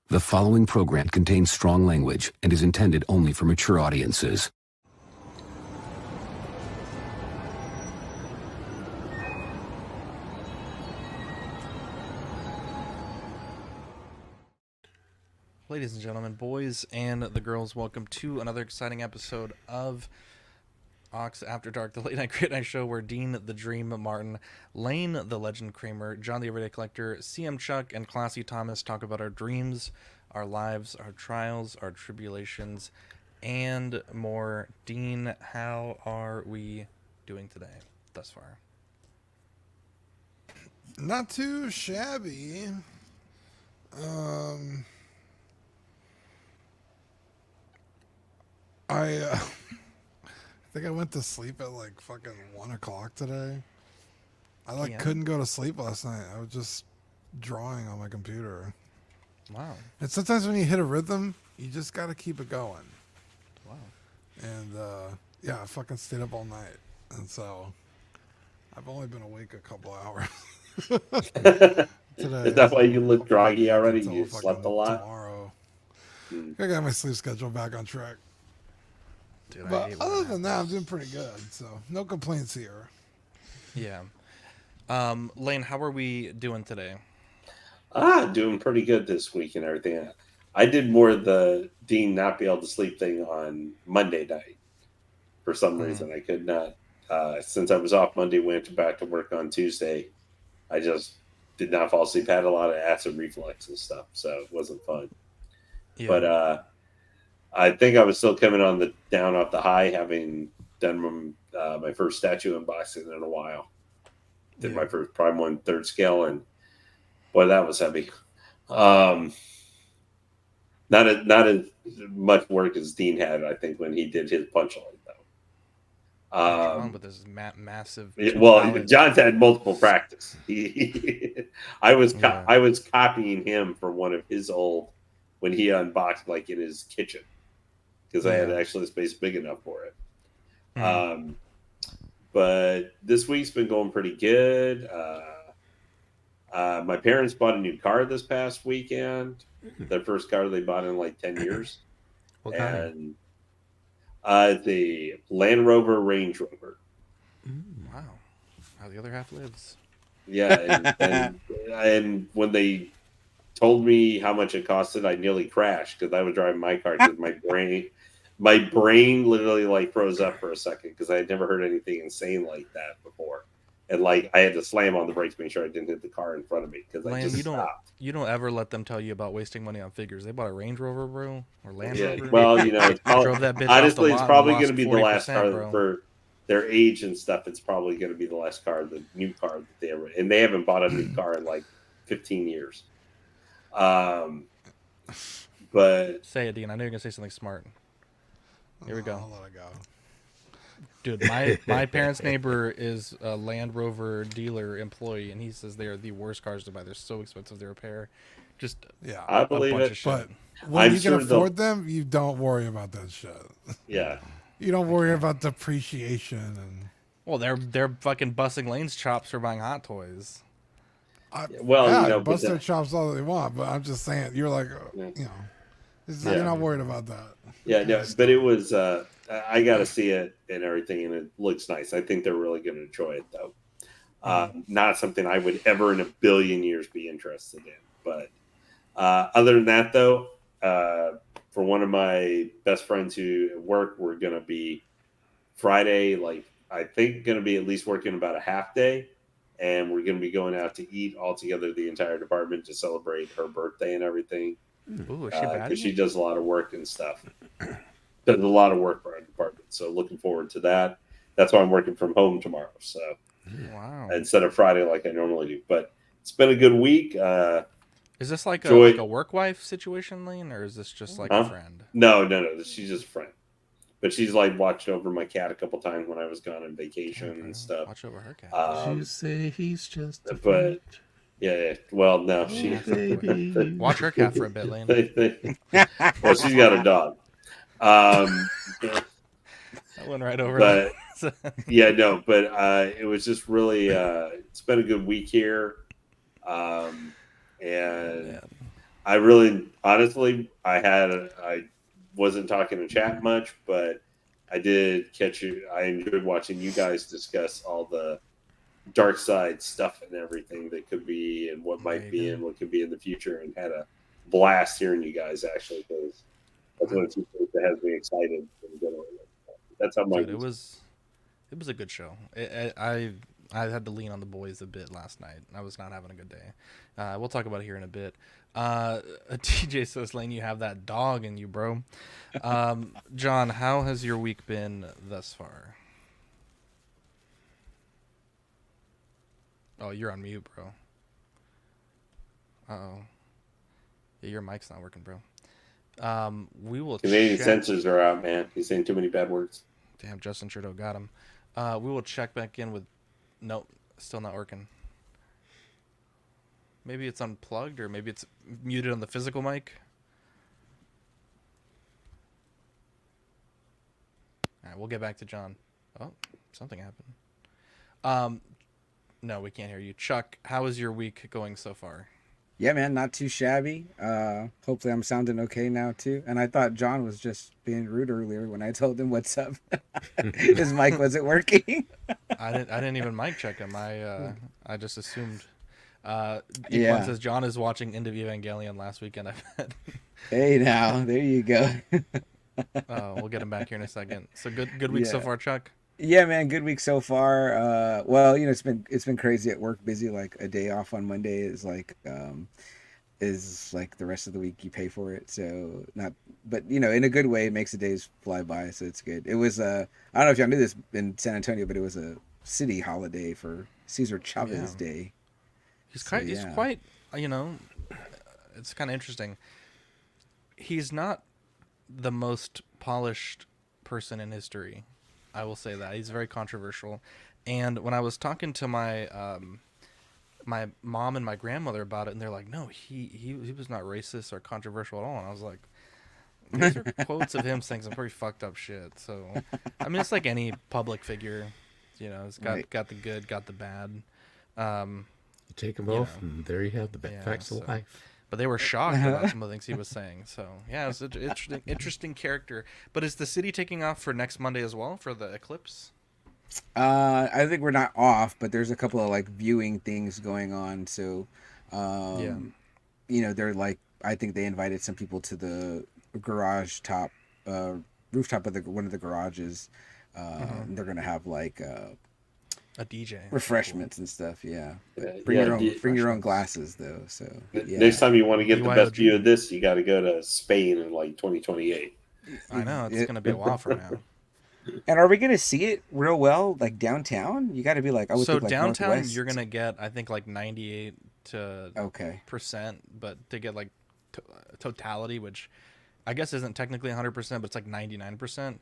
The following program contains strong language and is intended only for mature audiences. Ladies and gentlemen, boys and the girls, welcome to another exciting episode of Ox After Dark, the late night great night show where Dean the Dream Martin, Lane the Legend Kramer, John the Everyday Collector, CM Chuck, and Classy Thomas talk about our dreams, our lives, our trials, our tribulations, and more. Dean, how are we doing today thus far? Not too shabby. I think I went to sleep at like fucking 1 o'clock today. I couldn't go to sleep last night. I was just drawing on my computer. Wow. And sometimes when you hit a rhythm, you just got to keep it going. Wow. And I fucking stayed up all night. And so I've only been awake a couple hours. Today, is that why you look groggy already? You slept a lot? Tomorrow. I got my sleep schedule back on track. Dude, but other than that, I'm doing pretty good. So no complaints here. Yeah. Lane, how are we doing today? Doing pretty good this week and everything. I did more of the Dean not be able to sleep thing on Monday night. For some reason, I could not. Since I was off Monday, went back to work on Tuesday. I just did not fall asleep. Had a lot of acid reflux and stuff, so it wasn't fun. Yeah. But I think I was still coming on the down off the high, having done my first statue unboxing in a while. Did my first Prime 1/3 scale, and boy, that was heavy. Not as much work as Dean had, I think, when he did his punch line, though. But this is massive. Well, John's had multiple practice. I was copying him from one of his old when he unboxed, like in his kitchen, because I had actually space big enough for it. But this week's been going pretty good. My parents bought a new car this past weekend. Their first car they bought in like 10 years. What kind? And the Land Rover Range Rover. Wow. How the other half lives. Yeah. And when they told me how much it costed, I nearly crashed because I was driving my car because my brain literally like froze up for a second because I had never heard anything insane like that before. And like I had to slam on the brakes to make sure I didn't hit the car in front of me because I just stopped. You don't ever let them tell you about wasting money on figures. They bought a Range Rover, bro, or Land Rover. Well, it's honestly, it's probably going to be the last car for their age and stuff. It's probably going to be the last car, the new car that they ever, and they haven't bought a new car in like 15 years. But say it, Dean. I know you're going to say something smart. Here we go. I'll let it go. Dude, my parents' neighbor is a Land Rover dealer employee, and he says they are the worst cars to buy. They're so expensive to repair. Just I believe it. But when you can afford them, you don't worry about that shit. Yeah. You don't worry about depreciation and. Well, they're fucking busting Lane's chops for buying Hot Toys. Bust their chops all they want, but I'm just saying, you're like, you're not worried about that. Yeah, no, but it was. I got to see it and everything, and it looks nice. I think they're really going to enjoy it, though. Not something I would ever in a billion years be interested in. But other than that, though, for one of my best friends who at work, we're going to be Friday, I think going to be at least working about a half day. And we're going to be going out to eat all together, the entire department, to celebrate her birthday and everything. Ooh, is she bad? Because she does a lot of work and stuff. Does a lot of work for our department. So looking forward to that. That's why I'm working from home tomorrow. So instead of Friday like I normally do. But it's been a good week. Is this like a work wife situation, Lane, or is this just like a friend? No. She's just a friend. But she's like watched over my cat a couple times when I was gone on vacation and stuff. Watch over her cat. You say he's just a friend. Yeah. Well, no, she. Watch her cat for a bit, Lane. Well, she's got a dog. That went right over. But it was just really. It's been a good week here, and I really, honestly, I wasn't talking to chat much, but I did catch you. I enjoyed watching you guys discuss all the dark side stuff and everything that could be and what There might you be go. and what could be in the future, and had a blast hearing you guys actually, because that's one of the two things that has me excited in general. That's how my Dude, it was a good show. I had to lean on the boys a bit last night. I was not having a good day. We'll talk about it here in a bit. TJ says, Lane, you have that dog in you, bro. John, how has your week been thus far? Oh, you're on mute, bro. Uh-oh. Yeah, your mic's not working, bro. We will Canadian check. censors are out, man. He's saying too many bad words. Damn, Justin Trudeau got him. We will check back in with... Nope, still not working. Maybe it's unplugged, or maybe it's muted on the physical mic. All right, we'll get back to John. Oh, something happened. No, we can't hear you. Chuck, how is your week going so far? Yeah, man, not too shabby. Hopefully I'm sounding okay now too. And I thought John was just being rude earlier when I told him what's up. His mic wasn't working. I didn't even mic check him. I just assumed. Yeah. Equan says John is watching End of Evangelion last weekend. I bet. Hey now, there you go. Oh, we'll get him back here in a second. So good week so Yeah. far, Chuck. Yeah, man, good week so far. Well, it's been crazy at work, busy. Like a day off on Monday is like the rest of the week you pay for it. So not, but in a good way, it makes the days fly by. So it's good. It was I don't know if y'all knew this in San Antonio, but it was a city holiday for Cesar Chavez Yeah. Day. He's So, quite. He's yeah. quite. It's kind of interesting. He's not the most polished person in history. I will say that he's very controversial. And when I was talking to my my mom and my grandmother about it, and they're like, "No, he was not racist or controversial at all." And I was like, "These are quotes of him saying some pretty fucked up shit." So, I mean, it's like any public figure, it's got Right. got the good, got the bad. Um, You take them You off, know. and there you have the Yeah, facts so- of life. but they were shocked about some of the things he was saying. So yeah, it's an interesting character. But is the city taking off for next Monday as well for the eclipse? I think we're not off, but there's a couple of like viewing things going on. So, they're like, I think they invited some people to the garage top, rooftop of one of the garages. And they're gonna have like A DJ. refreshments and stuff. Yeah, but Yeah, bring yeah, your own the- bring your own glasses though. So yeah. Next time you want to get the best BYOG. view of this, you got to go to Spain in like 2028. I know it's It- gonna be a while from now. And are we gonna see it real well, like downtown? You got to be like, I would So think like downtown, Northwest. you're gonna get I think like 98 to Okay. percent, but to get like totality, which I guess isn't technically 100%, but it's like 99%.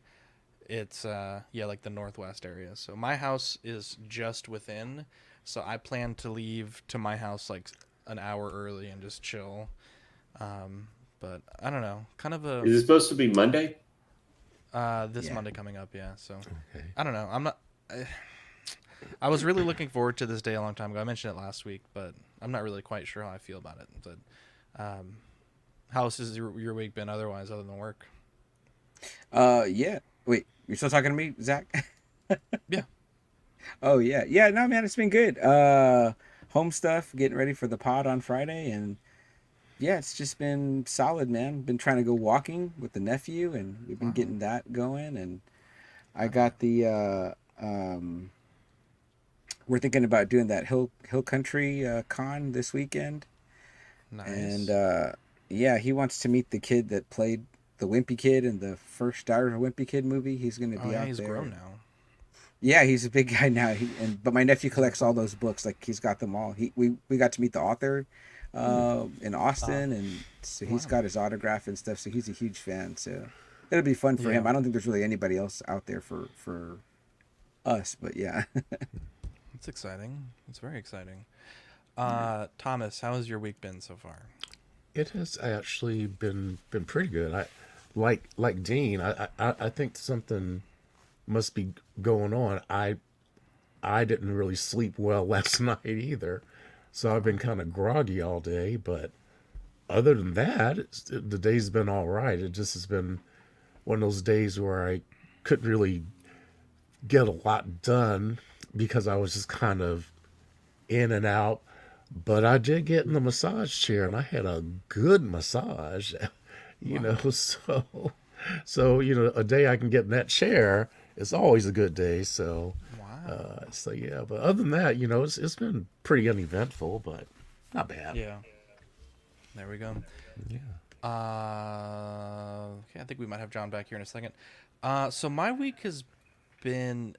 It's like the Northwest area. So my house is just within, so I plan to leave to my house like an hour early and just chill. But I don't know, kind of Is it supposed to be Monday? this Yeah. Monday coming up, yeah. So Okay. I don't know. I'm not. I was really looking forward to this day a long time ago. I mentioned it last week, but I'm not really quite sure how I feel about it. But how has your week been otherwise, other than work? Yeah. Wait, you're still talking to me, Zach? Yeah. Oh yeah, yeah. No, man, it's been good. Home stuff, getting ready for the pod on Friday, and yeah, it's just been solid, man. Been trying to go walking with the nephew, and we've been getting that going. And I got the we're thinking about doing that hill country con this weekend. Nice. And yeah, he wants to meet the kid that played the Wimpy Kid in the first Diary of a Wimpy Kid movie. He's going to be out he's there. grown now. Yeah, he's a big guy now. But my nephew collects all those books. Like he's got them all. We got to meet the author in Austin, and so he's got his autograph and stuff. So he's a huge fan. So it'll be fun for him. I don't think there's really anybody else out there for us, but yeah. It's exciting. It's very exciting. Thomas, how has your week been so far? It has actually been pretty good. I like Dean. I think something must be going on. I didn't really sleep well last night either, so I've been kind of groggy all day. But other than that, the day's been all right. It just has been one of those days where I couldn't really get a lot done because I was just kind of in and out. But I did get in the massage chair and I had a good massage, so a day I can get in that chair is always a good day. So, Wow. yeah. But other than that, it's been pretty uneventful, but not bad. Yeah. There we go. Yeah. Okay, I think we might have John back here in a second. So my week has been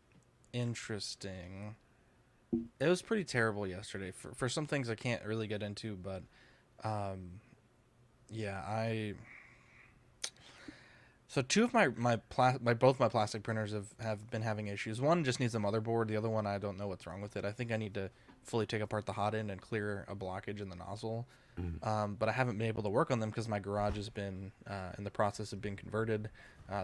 interesting. It was pretty terrible yesterday for some things I can't really get into, but yeah, so two of both my plastic printers have been having issues. One just needs a motherboard. The other one, I don't know what's wrong with it. I think I need to fully take apart the hot end and clear a blockage in the nozzle. But I haven't been able to work on them because my garage has been in the process of being converted.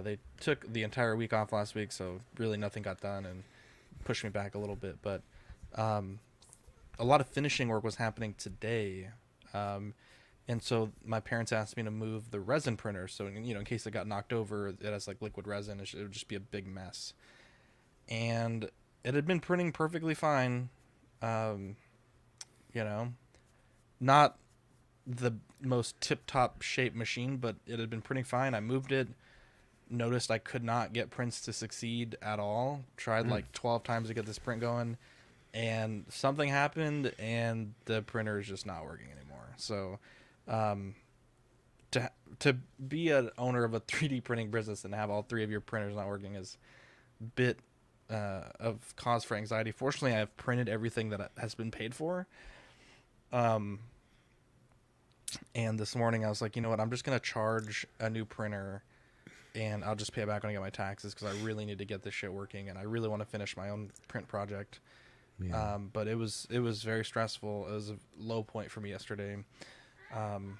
They took the entire week off last week, so really nothing got done and pushed me back a little bit. But a lot of finishing work was happening today. And so my parents asked me to move the resin printer. So, in case it got knocked over, it has like liquid resin. It would just be a big mess. And it had been printing perfectly fine. Not the most tip-top shape machine, but it had been printing fine. I moved it, noticed I could not get prints to succeed at all. Tried like 12 times to get this print going, and something happened, and the printer is just not working anymore. So, to be an owner of a 3D printing business and have all three of your printers not working is a bit of cause for anxiety. Fortunately, I've printed everything that has been paid for. And this morning I was like, you know what, I'm just going to charge a new printer and I'll just pay it back when I get my taxes because I really need to get this shit working and I really want to finish my own print project. Yeah. But it was very stressful. It was a low point for me yesterday. And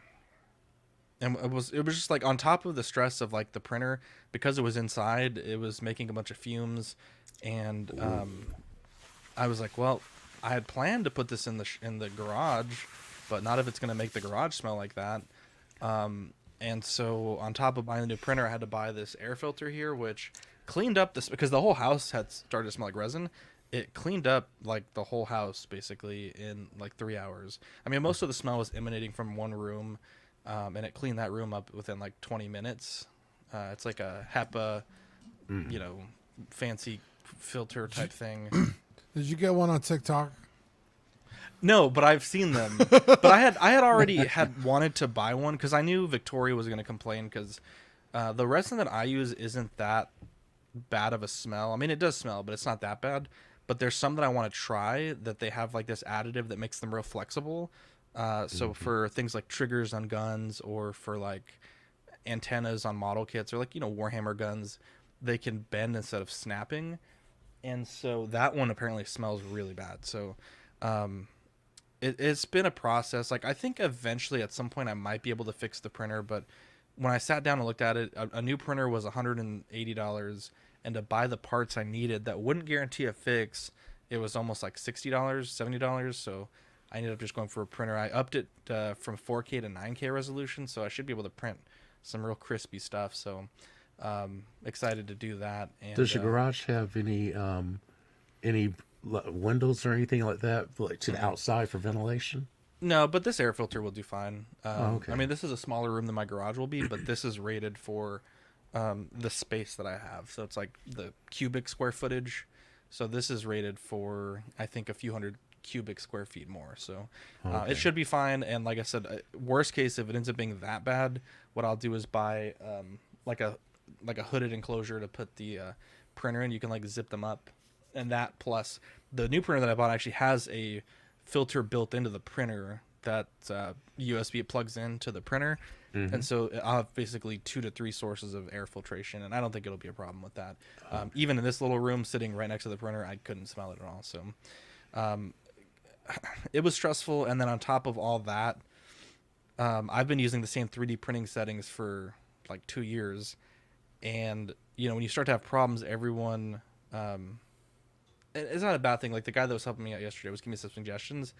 it was just like on top of the stress of like the printer, because it was inside, it was making a bunch of fumes. And I was like, well, I had planned to put this in the garage, but not if it's going to make the garage smell like that. And so on top of buying the new printer, I had to buy this air filter here, which cleaned up this because the whole house had started to smell like resin. It cleaned up like the whole house basically in like 3 hours. I mean, most of the smell was emanating from one room, and it cleaned that room up within like 20 minutes. It's like a HEPA, fancy filter type thing. Did you get one on TikTok? No, but I've seen them. But I had already had wanted to buy one because I knew Victoria was going to complain because the resin that I use isn't that bad of a smell. I mean, it does smell, but it's not that bad. But there's some that I want to try that they have like this additive that makes them real flexible. So for things like triggers on guns or for like antennas on model kits or like, Warhammer guns, they can bend instead of snapping. And so that one apparently smells really bad. So it's been a process. Like I think eventually at some point I might be able to fix the printer, but when I sat down and looked at it, a new printer was $180, and to buy the parts I needed that wouldn't guarantee a fix, it was almost like $60, $70. So I ended up just going for a printer. I upped it from 4K to 9K resolution, so I should be able to print some real crispy stuff. So excited to do that. And, Does your garage have any windows or anything like that, like to the outside for ventilation? No, but this air filter will do fine. Okay. I mean, this is a smaller room than my garage will be, but this is rated for the space that I have. So it's like the cubic square footage. So this is rated for, I think, a few hundred cubic square feet more. So it should be fine. And like I said, worst case, if it ends up being that bad, what I'll do is buy like a hooded enclosure to put the printer in. You can like zip them up. And that plus the new printer that I bought actually has a filter built into the printer that USB plugs into the printer. And so I'll have basically 2 to 3 sources of air filtration, and I don't think it'll be a problem with that. Even in this little room sitting right next to the printer, I couldn't smell it at all. So it was stressful. And then on top of all that, I've been using the same 3D printing settings for like 2 years. And, when you start to have problems, everyone... it's not a bad thing. Like the guy that was helping me out yesterday was giving me some suggestions,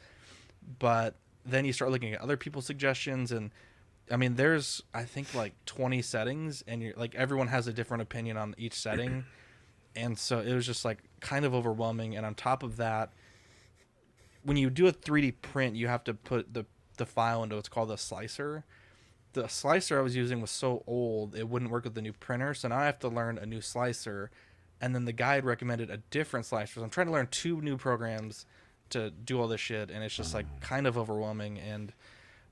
but then you start looking at other people's suggestions, and I mean, there's I think like 20 settings, and you're like everyone has a different opinion on each setting, and so it was just like kind of overwhelming. And on top of that, when you do a 3D print, you have to put the file into what's called a slicer. The slicer I was using was so old it wouldn't work with the new printer, so now I have to learn a new slicer. And then the guide recommended a different slicer. So I'm trying to learn 2 new programs to do all this shit, and it's just like kind of overwhelming. And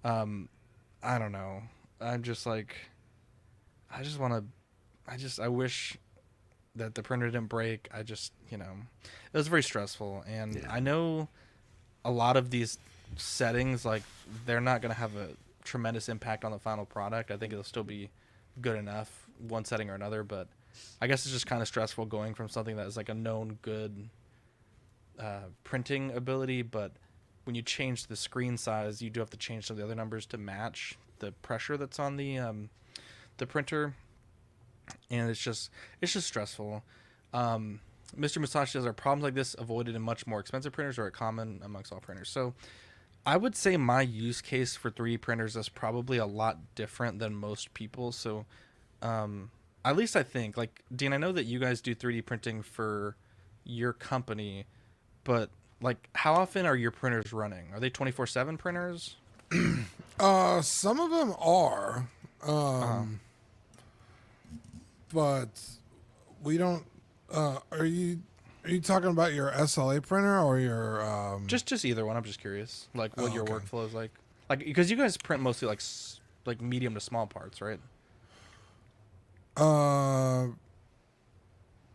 I don't know. I'm just like, I wish that the printer didn't break. It was very stressful. And I know a lot of these settings, like, they're not going to have a tremendous impact on the final product. I think it'll still be good enough, one setting or another, but I guess it's just kind of stressful going from something that is like a known good printing ability, but when you change the screen size, you do have to change some of the other numbers to match the pressure that's on the printer, and it's just stressful. Mr. Musashi says, are problems like this avoided in much more expensive printers or are common amongst all printers? So I would say my use case for 3D printers is probably a lot different than most people. So at least I think, like, Dean, I know that you guys do 3D printing for your company, but like, how often are your printers running? Are they 24/7 printers? Some of them are, but we don't. Are you talking about your SLA printer or your? Just either one. I'm just curious, like, what your okay. workflow is like because you guys print mostly like medium to small parts, right?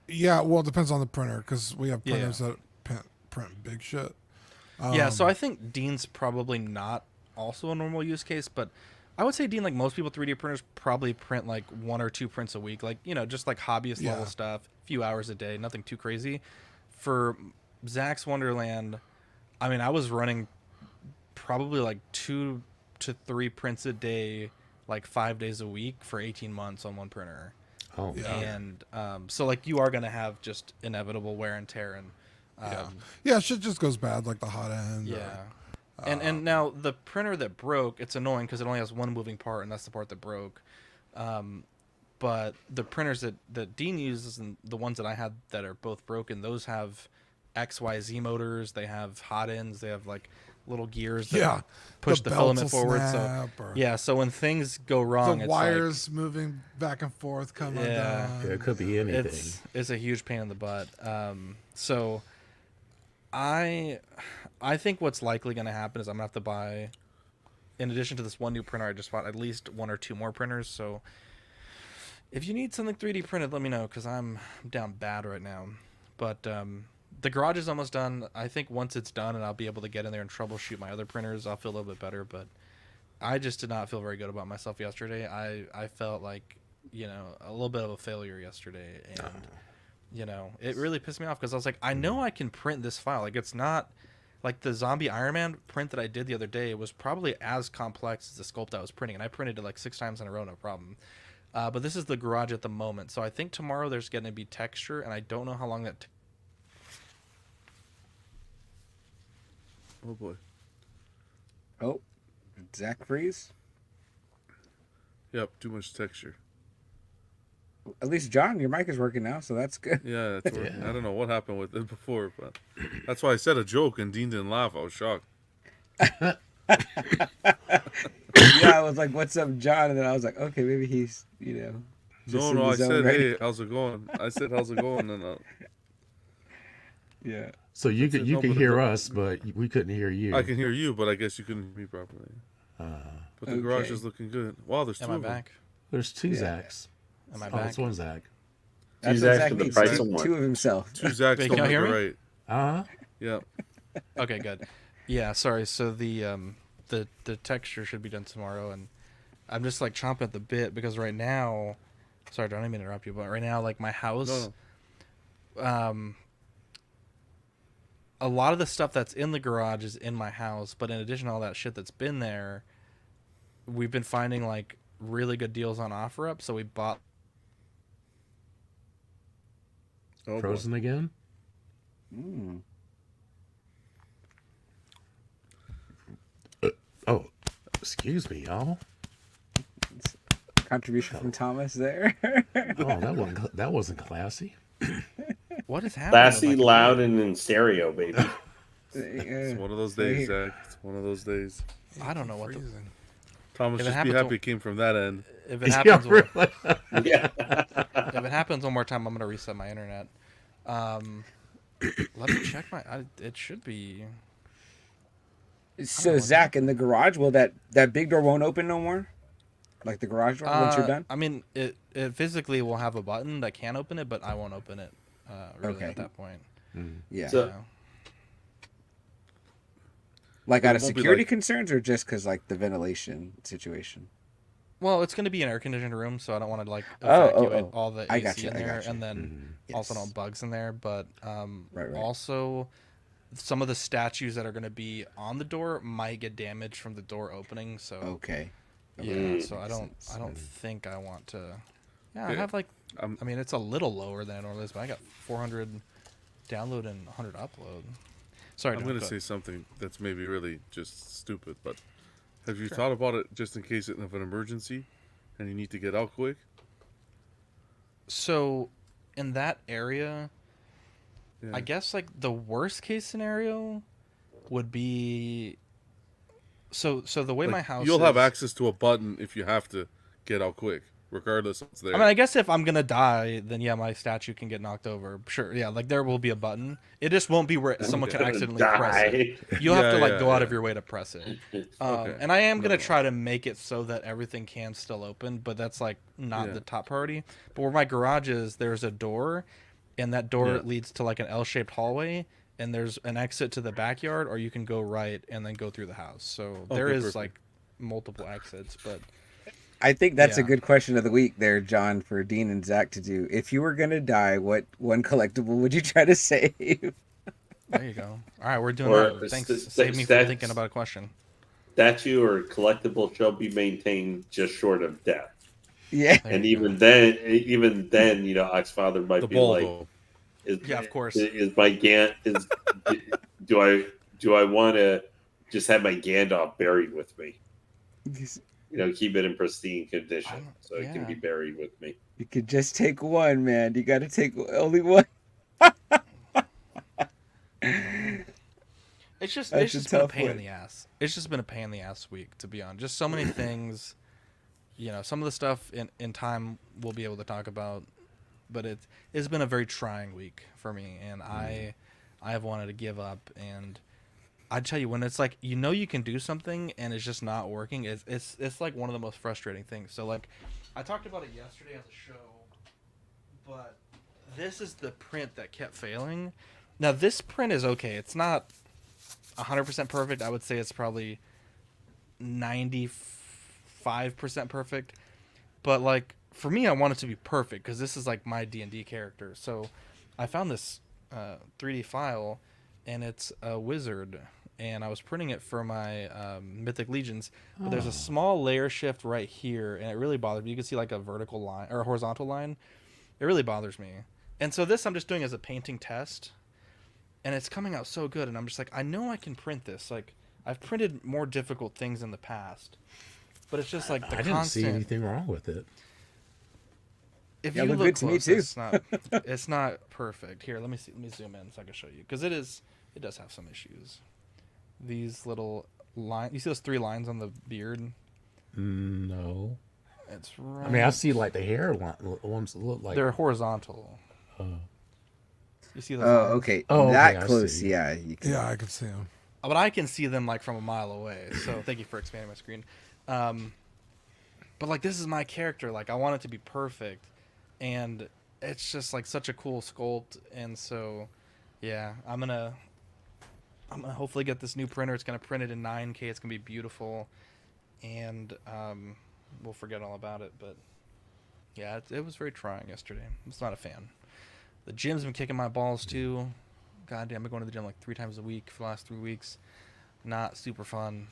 Yeah. Well, it depends on the printer because we have printers that print big shit. Yeah. So I think Dean's probably not also a normal use case, but I would say, Dean, like most people, 3D printers probably print like 1 or 2 prints a week, like, just like hobbyist level stuff, a few hours a day, nothing too crazy. For Zach's Wonderland, I mean, I was running probably like 2 to 3 prints a day, like 5 days a week for 18 months on one printer. Oh, Yeah. And so like you are going to have just inevitable wear and tear, and Yeah, shit just goes bad, like the hot end. yeah. And now the printer that broke, it's annoying because it only has one moving part, and that's the part that broke. But the printers that Dean uses and the ones that I had that are both broken, those have XYZ motors. They have hot ends. They have like little gears that push the filament forward. So when things go wrong, the it's wires moving back and forth come undone. yeah, it could be anything. It's a huge pain in the butt. So I think what's likely going to happen is I'm going to have to buy, in addition to this one new printer, I just bought at least 1 or 2 more printers. So if you need something 3D printed, let me know, because I'm down bad right now. But the garage is almost done. I think once it's done and I'll be able to get in there and troubleshoot my other printers, I'll feel a little bit better. But I just did not feel very good about myself yesterday. I felt like, a little bit of a failure yesterday. And, it really pissed me off because I was like, I know I can print this file. Like, it's not... Like, the Zombie Iron Man print that I did the other day was probably as complex as the sculpt I was printing, and I printed it like 6 times in a row, no problem. But this is the garage at the moment, so I think tomorrow there's going to be texture, and I don't know how long that... Oh, boy. Oh, Zach freeze? Yep, too much texture. At least, John, your mic is working now, so that's good. Yeah, that's working. I don't know what happened with it before, but that's why I said a joke and Dean didn't laugh. I was shocked. Yeah, I was like, "What's up, John?" And then I was like, "Okay, maybe he's, just in No, the I zone said, right hey, how's it going? I said, how's it going? And yeah." So you That's could it. you No, can but hear the- us, but we couldn't hear you. I can hear you, but I guess you couldn't hear me properly. But the garage Okay. is looking good. Wow, there's 2 Am I of them. back? There's 2 Yeah. Zachs. Am I Oh, back? it's 1 Zach. That's Zachs what Zach for the needs. price Two of one. two of himself. 2 Zacks Wait, don't can y'all make it hear me? right. Uh-huh. Yeah. Okay, good. Yeah, sorry. So the texture should be done tomorrow, and I'm just like chomping at the bit because right now, sorry, don't even interrupt you, but right now, like, my house, No. A lot of the stuff that's in the garage is in my house, but in addition to all that shit that's been there, we've been finding like really good deals on OfferUp, so we bought. Oh, boy. Frozen again? Mm. Oh, excuse me, y'all. contribution from Thomas there. Oh, that wasn't classy. What is happening? Classy, with my loud, computer? and in stereo, baby. It's one of those days, Zach. It's one of those days. I don't know what the, Freezing. Thomas, If it just be happens happy it came from that end. if it Yeah, happens. really. Yeah. If it happens one more time, I'm gonna reset my internet. Let me check it should be. So Zach, in the garage, will that big door won't open no more? Like the garage door once you're done? I mean, it physically will have a button that can open it, but I won't open it. Really Okay. at that point. Yeah. So- You know? Like out of won't be security like- concerns or just because like the ventilation situation? Well, it's going to be an air conditioned room, so I don't want to like Oh, evacuate oh. all the I AC gotcha, in I there, gotcha. and then also Yes. no bugs in there. But Right. also some of the statues that are going to be on the door might get damaged from the door opening. So Okay. yeah, so I Makes don't sense. I don't think I want to. Yeah, I Yeah, have like I'm- I mean it's a little lower than it normally is, but I got 400 download and 100 upload. Sorry, I'm John, going to go say ahead. something that's maybe really just stupid, but have you thought about it just in case of an emergency and you need to get out quick? So in that area, Yeah. I guess like the worst case scenario would be so the way Like, my house you'll have is- access to a button if you have to get out quick, regardless if it's there. I mean, I guess if I'm gonna die, then yeah, my statue can get knocked over. Sure, yeah, like there will be a button. It just won't be where someone can gonna accidentally press it. die. You'll have to Yeah, like yeah, go out yeah. of your way to press it. Okay. And I am gonna try to make it so that everything can still open, but that's like not Yeah. the top priority. But where my garage is, there's a door, and that door Yeah. leads to like an L-shaped hallway, and there's an exit to the backyard, or you can go right and then go through the house. So there Okay, is perfect. like multiple exits, but I think that's a Yeah. good question of the week there, John, for Dean and Zach to do. If you were gonna die, what one collectible would you try to save? there you go. All right, we're doing Or that. Thanks. st- Save me from stats- thinking about a question. Statue or collectible shall be maintained just short of death. Yeah. There And you go. even then, you know, Oxfather might the be ball, like, though. Yeah, of course. Is my do I want to just have my Gandalf buried with me? You know, keep it in pristine condition so it can yeah. be buried with me. You could just take one, man. You got to take only one. It's just That's it's a just been a tough pain in one. the ass. It's just been a pain in the ass week, to be honest. Just so many things. You know, some of the stuff in time we'll be able to talk about, but it's been a very trying week for me, and I have wanted to give up. And I tell you, when it's like you know you can do something and it's just not working, it's like one of the most frustrating things. So like, I talked about it yesterday on the show, but this is the print that kept failing. Now this print is okay. It's not 100% perfect. I would say it's probably 95% perfect. But like for me, I want it to be perfect because this is like my D&D character. So I found this 3D file, and it's a wizard, and I was printing it for my Mythic Legions. But there's a small layer shift right here, and it really bothers me. You can see like a vertical line or a horizontal line. It really bothers me. And so this I'm just doing as a painting test, and it's coming out so good. And I'm just like, I know I can print this. Like I've printed more difficult things in the past, but it's just like the I didn't see constant. anything wrong with it. If Yeah, you looked look good to me, close, too. it's not perfect. Here, let me see. Let me zoom in so I can show you because it does have some issues. These little lines. You see those 3 lines on the beard? No. It's right. I mean, I see like the hair ones that look like. they're horizontal. Oh. You see those? Oh, lines? okay. Oh, okay, That I close, see. yeah. You can. Yeah, I could see him. But I can see them like from a mile away. So thank you for expanding my screen. But like this is my character. Like I want it to be perfect, and it's just like such a cool sculpt. And so, yeah, I'm gonna hopefully get this new printer. It's gonna print it in 9K. It's gonna be beautiful, and we'll forget all about it. But yeah, it was very trying yesterday. I was not a fan. The gym's been kicking my balls too. God damn, I've been going to the gym like 3 times a week for the last 3 weeks. Not super fun.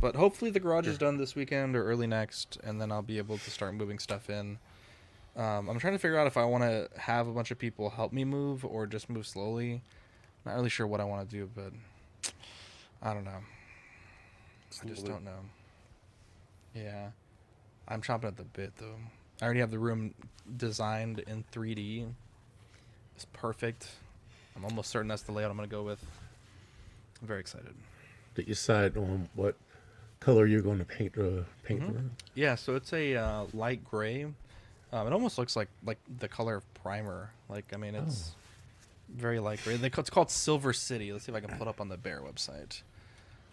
But hopefully the garage is done this weekend or early next, and then I'll be able to start moving stuff in. I'm trying to figure out if I want to have a bunch of people help me move or just move slowly. Not really sure what I want to do, but I don't know. I just don't know. Yeah, I'm chomping at the bit though. I already have the room designed in 3D. It's perfect. I'm almost certain that's the layout I'm gonna go with. I'm very excited. Did you decide on what color you're going to paint the room? Yeah, so it's a light gray. It almost looks like the color of primer. Like, I mean, it's very light gray. It's called Silver City. Let's see if I can put up on the Bear website.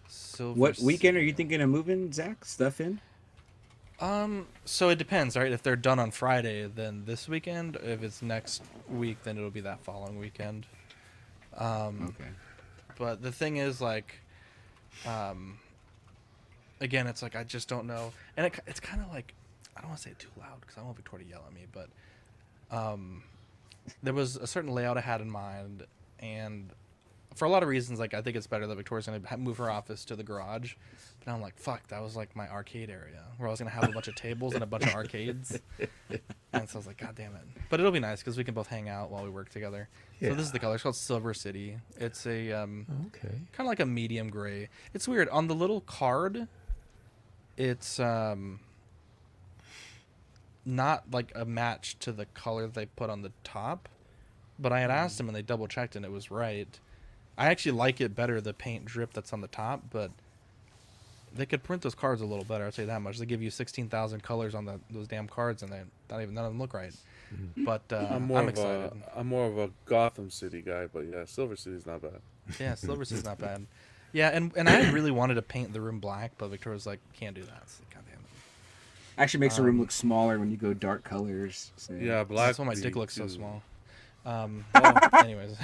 Silver What weekend are City. you thinking of moving, Zach? Stuff in? So it depends, right? If they're done on Friday, then this weekend. If it's next week, then it'll be that following weekend. Okay. But the thing is, like, again, it's like I just don't know, and it's kind of like I don't want to say it too loud because I don't want Victoria to yell at me, but there was a certain layout I had in mind, and for a lot of reasons, like I think it's better that Victoria's gonna move her office to the garage. But now I'm like, fuck, that was like my arcade area where I was gonna have a bunch of tables and a bunch of arcades, and so I was like, god damn it. But it'll be nice because we can both hang out while we work together. So this is the color. It's called Silver City. It's a Okay. kind of like a medium gray. It's weird on the little card. It's not like a match to the color they put on the top, but I had asked them and they double checked and it was right. I actually like it better, the paint drip that's on the top, but they could print those cards a little better. I'll say that much. They give you 16,000 colors on those damn cards, and none of them look right. But I'm excited. I'm more of a Gotham City guy, but yeah, Silver City's not bad. Yeah, Silver City's not bad. Yeah, and I had really wanted to paint the room black, but Victoria's like, can't do that. So, God damn it. Actually makes the room look smaller when you go dark colors. So. Yeah, black. That's why my would dick be looks so too. small. Anyways.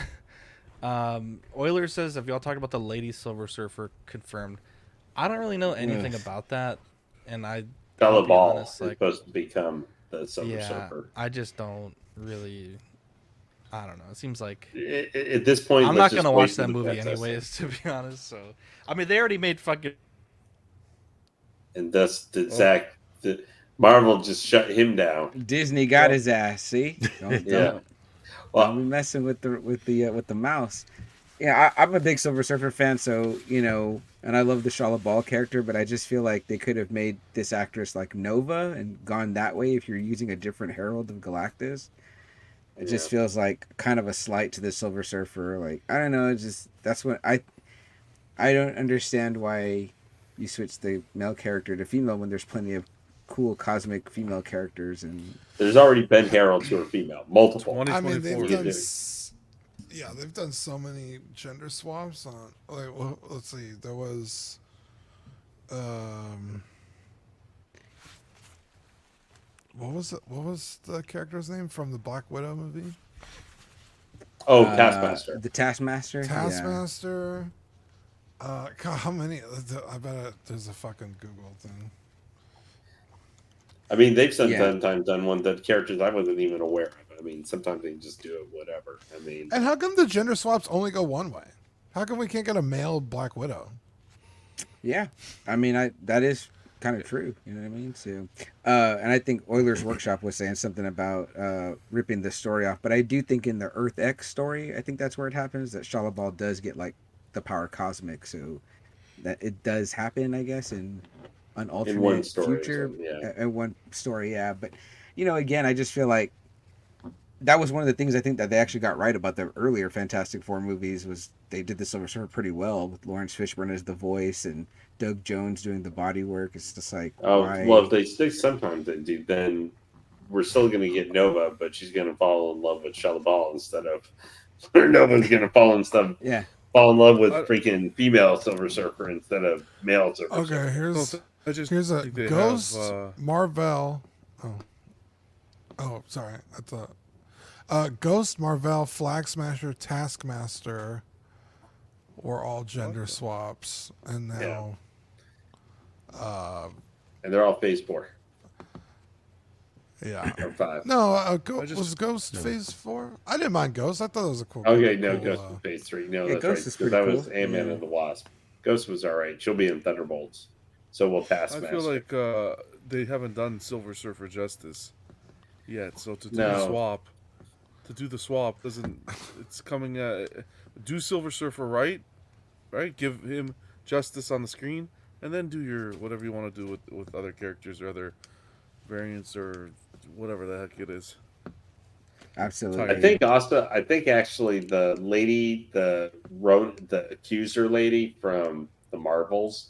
Euler says, have y'all talked about the Lady Silver Surfer confirmed? I don't really know anything about that, and I'll Bella be Ball honest, is like, supposed to become the Silver yeah, Surfer. I just don't really. I don't know. It seems like At this point, I'm let's not gonna just watch wait for that the movie vet testing. anyways, to be honest. So, I mean, they already made fucking. And thus, Zach, Marvel just shut him down. Disney got his ass. See? Don't, Yeah. don't Well, be messing with the mouse. Yeah, I'm a big Silver Surfer fan, so and I love the Shala Ball character, but I just feel like they could have made this actress like Nova and gone that way if you're using a different Herald of Galactus. It just feels like kind of a slight to the Silver Surfer. Like, I don't know, it's just that's what I don't understand why you switch the male character to female when there's plenty of cool cosmic female characters. And there's already been heralds who are female, multiple. I mean, 2024. they've done so many gender swaps on. Like, well, let's see, there was, what was the character's name from the Black Widow movie? Oh, Taskmaster. The Taskmaster. Yeah. Taskmaster. God, how many? I bet there's a fucking Google thing. I mean, they've Yeah. sometimes done one that characters I wasn't even aware of. I mean, sometimes they just do it, whatever. I mean, And how come the gender swaps only go one way? How come we can't get a male Black Widow? Yeah, I mean, that is kind of true. You know what I mean? So, and I think Euler's Workshop was saying something about ripping the story off. But I do think in the Earth X story, I think that's where it happens. That Shala Ball does get like the power cosmic, so that it does happen, I guess, in an alternate one story or future. something, yeah. In one story, yeah. But again, I just feel like that was one of the things I think that they actually got right about the earlier Fantastic Four movies was they did the Silver Surfer pretty well with Lawrence Fishburne as the voice and Doug Jones doing the body work. It's just like, why? well, if they stick, sometimes they do. Then we're still going to get Nova, but she's going to fall in love with Shala Ball instead of, or Nova's going to fall in love with freaking female Silver Surfer instead of male Silver Surfer. Okay, here's a think they Ghost have, Marvel. Oh, sorry. I thought Ghost, Marvel, Flag Smasher, Taskmaster were all gender swaps, and now And they're all phase 4 yeah. or 5. No, just- was Ghost Phase 4? I didn't mind Ghost. I thought it was a cool. Okay, no, cool, Ghost was phase 3. No, Yeah, that's Ghost right. is Because pretty that was cool. Ant-Man Yeah. and the Wasp. Ghost was all right. She'll be in Thunderbolts. So will I Taskmaster. feel like they haven't done Silver Surfer justice yet. So to do the swap doesn't. It's coming. Do Silver Surfer right? Give him justice on the screen, and then do your whatever you want to do with other characters or other variants or whatever the heck it is. Absolutely. I think actually the lady, the accuser lady from the Marvels,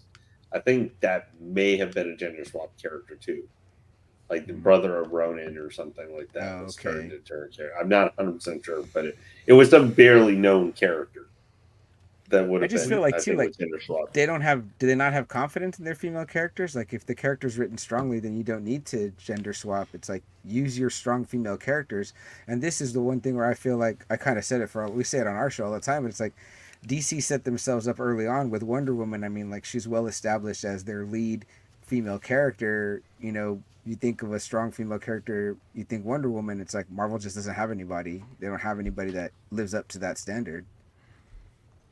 I think that may have been a gender swap character too, like the brother of Ronan or something like that. Oh, was okay. turned into her character. I'm not 100% sure, but it was some barely known character that would have. I just been, feel like I too, think, like gender swap. they don't have. Do they not have confidence in their female characters? Like if the character's written strongly, then you don't need to gender swap. It's like use your strong female characters. And this is the one thing where I feel like I kind of said it we say it on our show all the time. But it's like DC set themselves up early on with Wonder Woman. I mean, like she's well established as their lead female character. You know, you think of a strong female character, you think Wonder Woman. It's like Marvel just doesn't have anybody. They don't have anybody that lives up to that standard.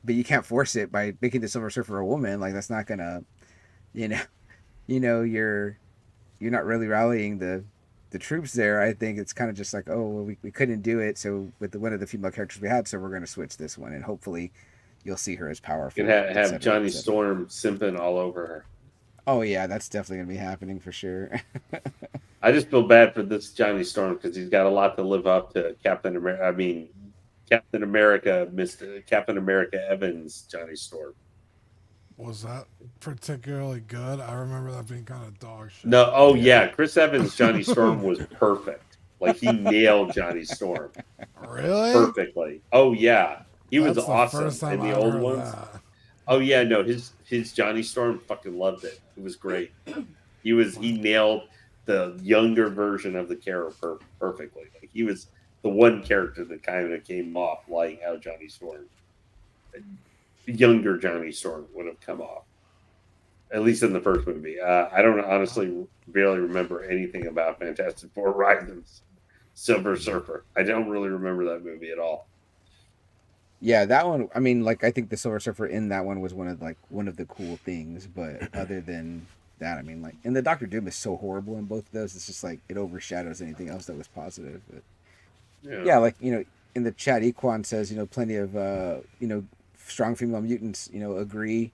But you can't force it by making the Silver Surfer a woman. Like that's not gonna, you're not really rallying the troops there. I think it's kind of just like, oh, well, we couldn't do it. So with one of the female characters we had, so we're gonna switch this one, and hopefully you'll see her as powerful. You can have Johnny Storm simping all over her. Oh yeah, that's definitely gonna be happening for sure. I just feel bad for this Johnny Storm because he's got a lot to live up to Captain America. I mean, Captain America, Captain America Evans, Johnny Storm. Was that particularly good? I remember that being kind of dog shit. No, oh yeah, Chris Evans, Johnny Storm was perfect. Like he nailed Johnny Storm Really? perfectly. Oh yeah, he was That's the awesome first time in the I old heard ones. that. Oh yeah, no, his Johnny Storm fucking loved it. It was great. He nailed the younger version of the character perfectly. Like he was the one character that kind of came off like how Johnny Storm, younger Johnny Storm, would have come off. At least in the first movie. I don't honestly barely remember anything about Fantastic Four: Horizons Silver Surfer. I don't really remember that movie at all. Yeah, that one. I mean, like I think the Silver Surfer in that one was one of the cool things. But other than that, I mean, like, and the Doctor Doom is so horrible in both of those. It's just like it overshadows anything else that was positive. But yeah, like in the chat, Equan says plenty of strong female mutants agree.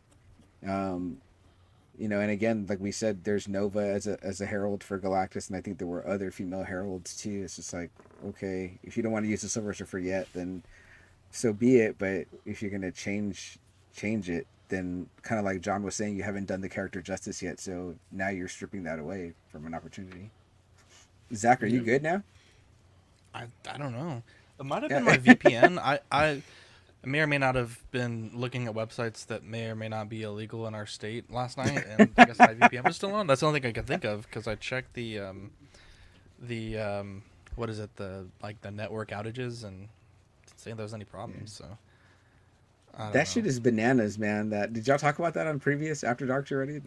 And again, like we said, there's Nova as a herald for Galactus, and I think there were other female heralds too. It's just like, okay, if you don't want to use the Silver Surfer yet, then so be it. But if you're gonna change it, then kind of like John was saying, you haven't done the character justice yet, so now you're stripping that away from an opportunity. Zach, are you good now? I don't know. It might have been my VPN. I may or may not have been looking at websites that may or may not be illegal in our state last night, and I guess my VPN was still on. That's the only thing I could think of because I checked the what is it, the network outages, and didn't say there was any problems. So that shit is bananas, man. Did y'all talk about that on previous After Dark already?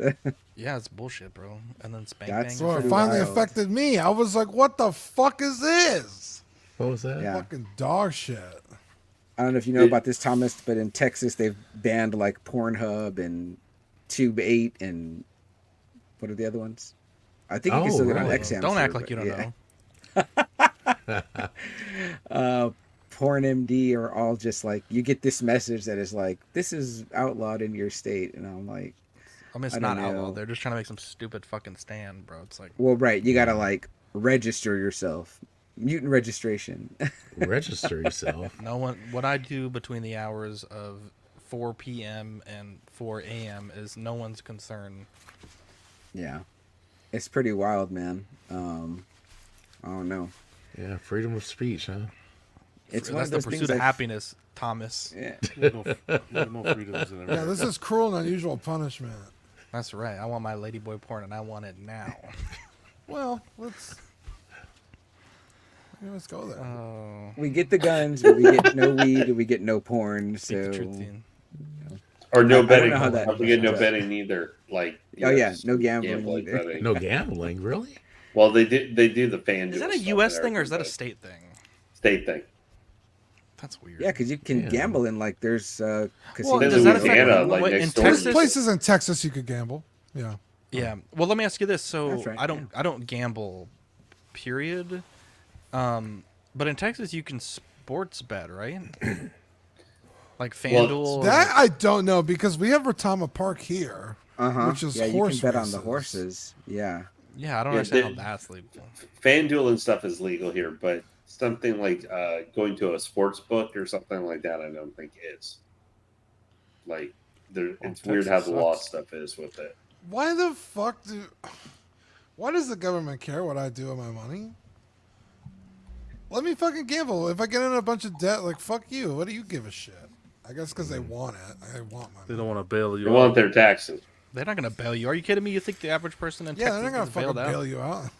Yeah, it's bullshit, bro. And then Spank That's Bang. So it pretty finally wild. affected me. I was like, what the fuck is this? What was that? Yeah. Fucking dog shit. I don't know if you know about this, Thomas, but in Texas they've banned like Pornhub and Tube 8 and what are the other ones? I think you can still get on really? XM. Don't act like you don't know. PornMD are all just like, you get this message that is like, this is outlawed in your state, and I'm like, I mean, it's I not don't know. outlawed. They're just trying to make some stupid fucking stand, bro. It's like, well, right, you gotta like register yourself, mutant registration. Register yourself. no one. What I do between the hours of 4 p.m. and 4 a.m. is no one's concern. Yeah, it's pretty wild, man. I don't know. Yeah, freedom of speech, huh? It's one That's of the those pursuit things of like, happiness, Thomas. yeah. No freedoms in Yeah, this is cruel and unusual punishment. That's right. I want my ladyboy porn, and I want it now. Well, let's go there. Oh, We get the guns, but we get no weed, and we get no porn. speak the So truth, Dean. Or I no don't betting. know how that- Don't forget no betting either. Like Oh, yeah, no gambling either. betting. No gambling, really? Well, they do the fan. Is that a U.S. thing or is that a state thing? state thing? That's weird. yeah, because you can Yeah. gamble in like there's Well, casinos. Then does that affect Louisiana, like, what, next in door. There's Texas? places in Texas you could gamble. Yeah. Yeah. Well, let me ask you this. So That's right, I don't gamble, period. But in Texas you can sports bet, right? Like FanDuel. That I don't know because we have Retama Park here, which is Yeah, you horse can bet on the races. horses. Yeah. Yeah, I don't Yeah, understand how that's legal. FanDuel and stuff is legal here, but something like going to a sports book or something like that, I don't think is. Like, it's weird how Texas the law sucks. stuff is with it. Why the fuck Why does the government care what I do with my money? Let me fucking gamble. If I get in a bunch of debt, like, fuck you. What do you give a shit? I guess because they want it. I want my They money. don't want to bail you They out. want their taxes. They're not gonna bail you. Are you kidding me? You think the average person in Yeah, Texas they're not gonna gets fucking bailed out? bail you out.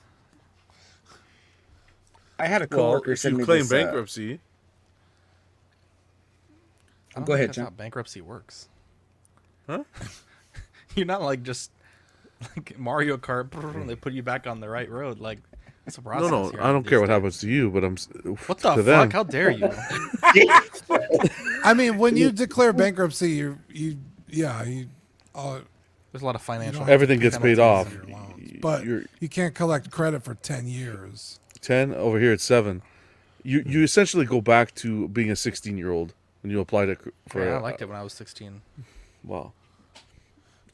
I had a Well, coworker if send you me claim this. bankruptcy, I don't Go think ahead, that's John. how bankruptcy works. huh? You're not like just like Mario Kart. And they put you back on the right road. Like it's a process. No, here I don't these care what days. happens to you, but What the to fuck? them. How dare you? I mean, when you declare bankruptcy, you There's a lot of financial. don't Everything gets paid off. your loans, but You're you can't collect credit for 10 years. 10 over here. It's 7. You essentially go back to being a 16-year-old when you apply to for. Yeah, I liked it when I was 16. Wow.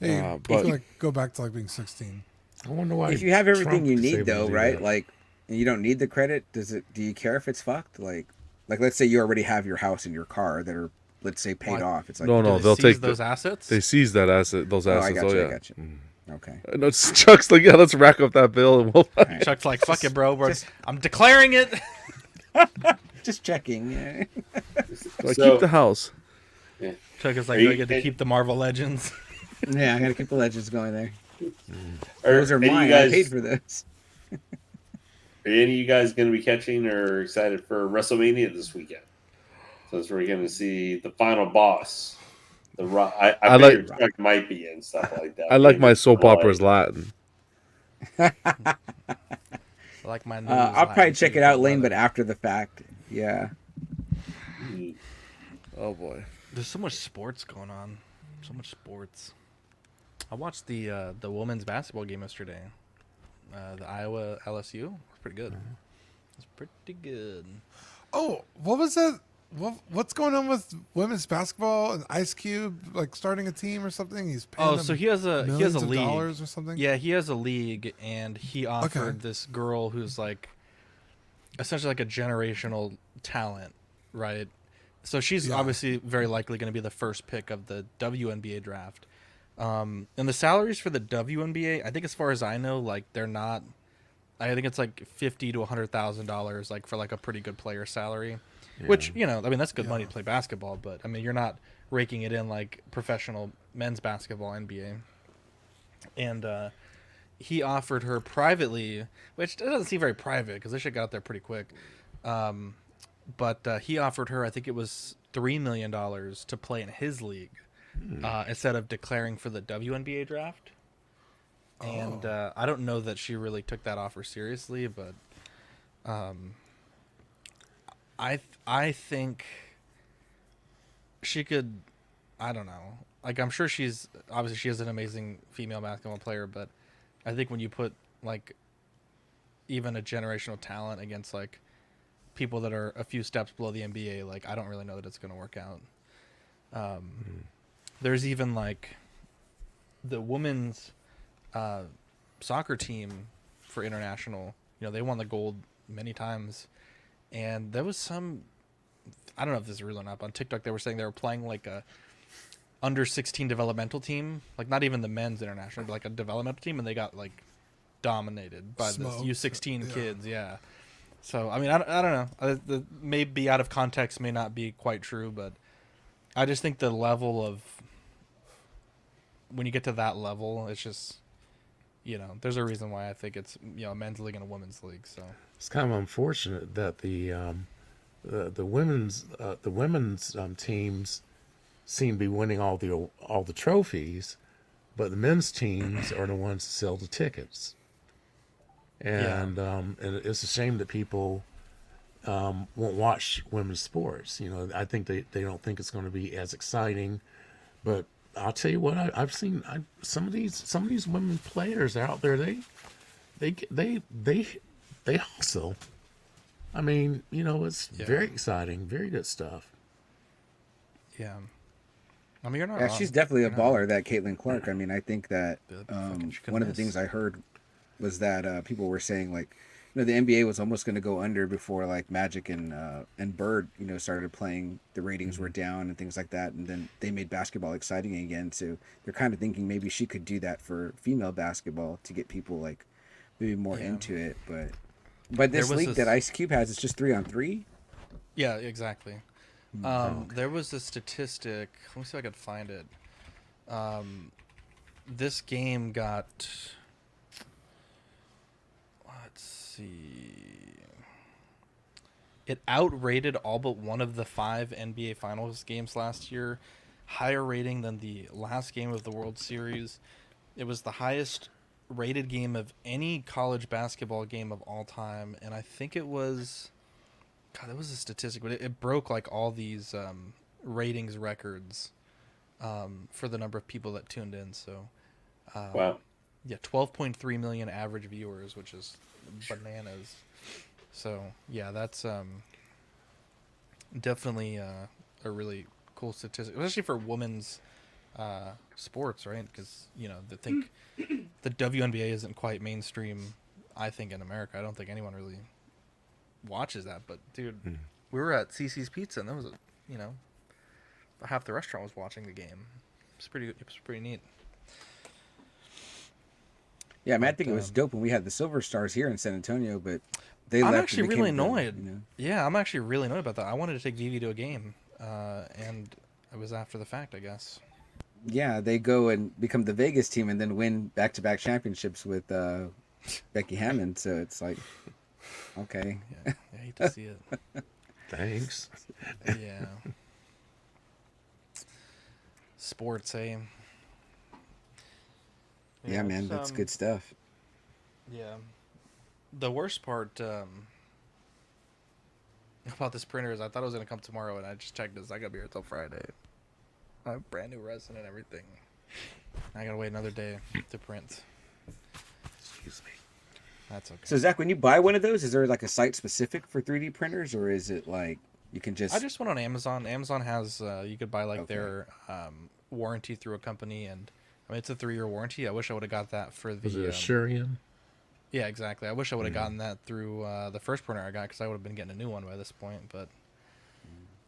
Yeah, you but- can, like, go back to like being 16. I wonder why. If you have everything Trump you is need, able to though, do right? that. Like, and you don't need the credit. Do you care if it's fucked? Like, let's say you already have your house and your car that are, let's say, paid Why- off. It's like, No, Do no, they they'll seize take those assets. They seize those Oh, I assets. got Oh, you. yeah. I got you. Okay. No, it's Chuck's like, yeah, let's rack up that bill and we'll. Right. Chuck's like, fuck it, bro. just- I'm declaring it. Just checking. Yeah. Like, So- keep the house. Chuck is like, Are you- I get to keep the Marvel Legends. Yeah, I gotta keep the legends going there. Are, Those are any of mine. you guys, I paid for those. Are any of you guys going to be catching or excited for WrestleMania this weekend? Since we're going to see the final boss. I I like- figured Chuck might be and stuff like that. I like Maybe my soap Roy. operas Latin. I like my. I'll probably check it out, Lane, but after the fact. Yeah. Mm. Oh boy. There's so much sports going on. So much sports. I watched the women's basketball game yesterday. The Iowa LSU. It was pretty good. It was pretty good. Oh, what was that? What's going on with women's basketball and Ice Cube like starting a team or something? He's paying Oh, them so he has a millions of league. dollars or something. Yeah, he has a league, and he offered this girl who's like essentially like a generational talent, right? So she's Yeah. obviously very likely going to be the first pick of the WNBA draft. And the salaries for the WNBA, I think as far as I know, like they're not. I think it's like $50,000 to $100,000, like for like a pretty good player salary. Which, you know, I mean, that's good money to play basketball, but I mean, you're not raking it in like professional men's basketball, NBA. And he offered her privately, which doesn't seem very private because this shit got out there pretty quick. But he offered her, I think it was $3 million to play in his league instead of declaring for the WNBA draft. And I don't know that she really took that offer seriously, but I think she could. I don't know. Like I'm sure she is an amazing female basketball player, but I think when you put like even a generational talent against like people that are a few steps below the NBA, like I don't really know that it's going to work out. There's even like the women's soccer team for international. You know, they won the gold many times. And there was some, I don't know if this is real or not, but on TikTok they were saying they were playing like a under 16 developmental team, like not even the men's international, but like a developmental team, and they got like dominated by Smoked. the U16 Yeah. kids. Yeah. So I mean, I don't know. The may be out of context, may not be quite true, but I just think the level of when you get to that level, it's just, you know, there's a reason why I think it's, you know, a men's league and a women's league. So. It's kind of unfortunate that the women's teams seem to be winning all the trophies, but the men's teams are the ones that sell the tickets. And and it's a shame that people won't watch women's sports. You know, I think they don't think it's going to be as exciting. But I'll tell you what, I've seen some of these women players out there. They hustle. I mean, you know, it's very exciting, very good stuff. Yeah. I mean, you're not Yeah, wrong. she's definitely a You're not wrong. baller, that Caitlin Clark. I mean, I think that Fucking she couldn't one of the miss. things I heard was that people were saying like, the NBA was almost going to go under before like Magic and Bird, started playing. The ratings were down and things like that, and then they made basketball exciting again. So they're kind of thinking maybe she could do that for female basketball to get people like maybe more Yeah. into it. But There this was league this- that Ice Cube has, it's just 3-on-3. Yeah, exactly. There was a statistic. Let me see if I could find it. This game got. Let's see. It outrated all but one of the 5 NBA Finals games last year. Higher rating than the last game of the World Series. It was the highest rated game of any college basketball game of all time, and I think it was. God, that was a statistic, but it broke like all these ratings records for the number of people that tuned in. So, Wow. yeah, 12.3 million average viewers, which is bananas. So, yeah, that's definitely a really cool statistic, especially for women's sports, right? Because the WNBA isn't quite mainstream. I think in America, I don't think anyone really watches that. But dude, we were at CC's Pizza, and there was half the restaurant was watching the game. It was pretty neat. Yeah, I mean, I But, think it was dope when we had the Silver Stars here in San Antonio, but they I'm left. actually and became really the, annoyed. Yeah, I'm actually really annoyed about that. I wanted to take Vivi to a game, and it was after the fact, I guess. Yeah, they go and become the Vegas team and then win back-to-back championships with Becky Hammond. So it's like, okay. Yeah, I hate to see it. Thanks. Yeah. Sports, eh? Yeah, man, that's good stuff. Yeah. The worst part about this printer is I thought it was going to come tomorrow, and I just checked this. I got to be here till Friday. I have brand new resin and everything. I got to wait another day to print. Excuse me. That's okay. So Zach, when you buy one of those, is there like a site specific for 3D printers, or is it like you can just? I just went on Amazon. Amazon has you could buy like Okay. their warranty through a company, and I mean it's a 3-year warranty. I wish I would have got that for the. Was it a Shurian? Yeah, exactly. I wish I would have gotten that through the first printer I got, because I would have been getting a new one by this point, but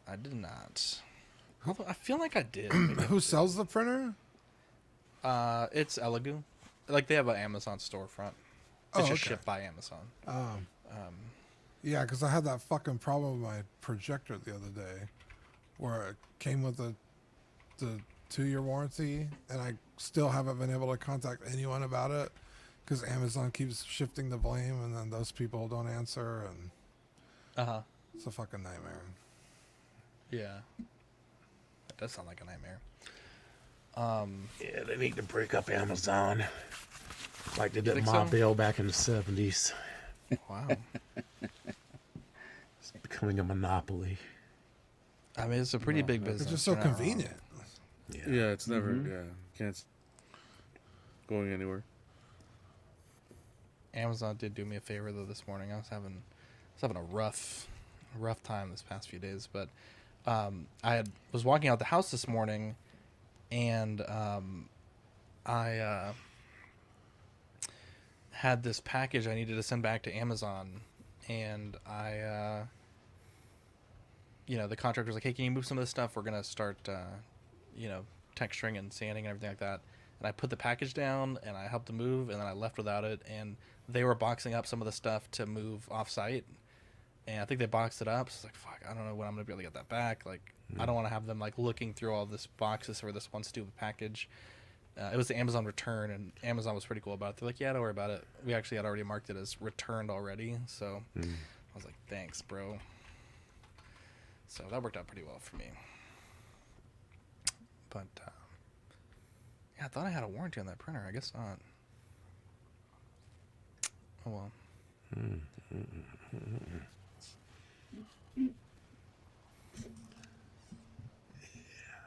I did not. Although I feel like I did. Maybe I Who did. sells the printer? It's Elegoo. Like they have an Amazon storefront. It's Oh, just okay. shipped by Amazon. Yeah, because I had that fucking problem with my projector the other day, where it came with the 2-year warranty, and I still haven't been able to contact anyone about it because Amazon keeps shifting the blame, and then those people don't answer, and it's a fucking nightmare. Yeah. That does sound like a nightmare. Yeah, they need to break up Amazon. Like they did think Ma so? Bell back in the 70s. Wow. It's becoming a monopoly. I mean, it's a pretty big business. It's just so you're not wrong. convenient. Yeah, it's never. Yeah, can't going anywhere. Amazon did do me a favor though this morning. I was having a rough time this past few days, but was walking out the house this morning, and I had this package I needed to send back to Amazon, and I the contractor was like, hey, can you move some of this stuff? We're gonna start texturing and sanding and everything like that. And I put the package down and I helped them move, and then I left without it, and they were boxing up some of the stuff to move off site, and I think they boxed it up. So it's like, fuck, I don't know when I'm gonna be able to get that back. Like, I don't want to have them like looking through all this boxes for this one stupid package. It was the Amazon return, and Amazon was pretty cool about it. They're like, yeah, don't worry about it. We actually had already marked it as returned already. So I was like, thanks, bro. So that worked out pretty well for me. But yeah, I thought I had a warranty on that printer. I guess not. Oh well.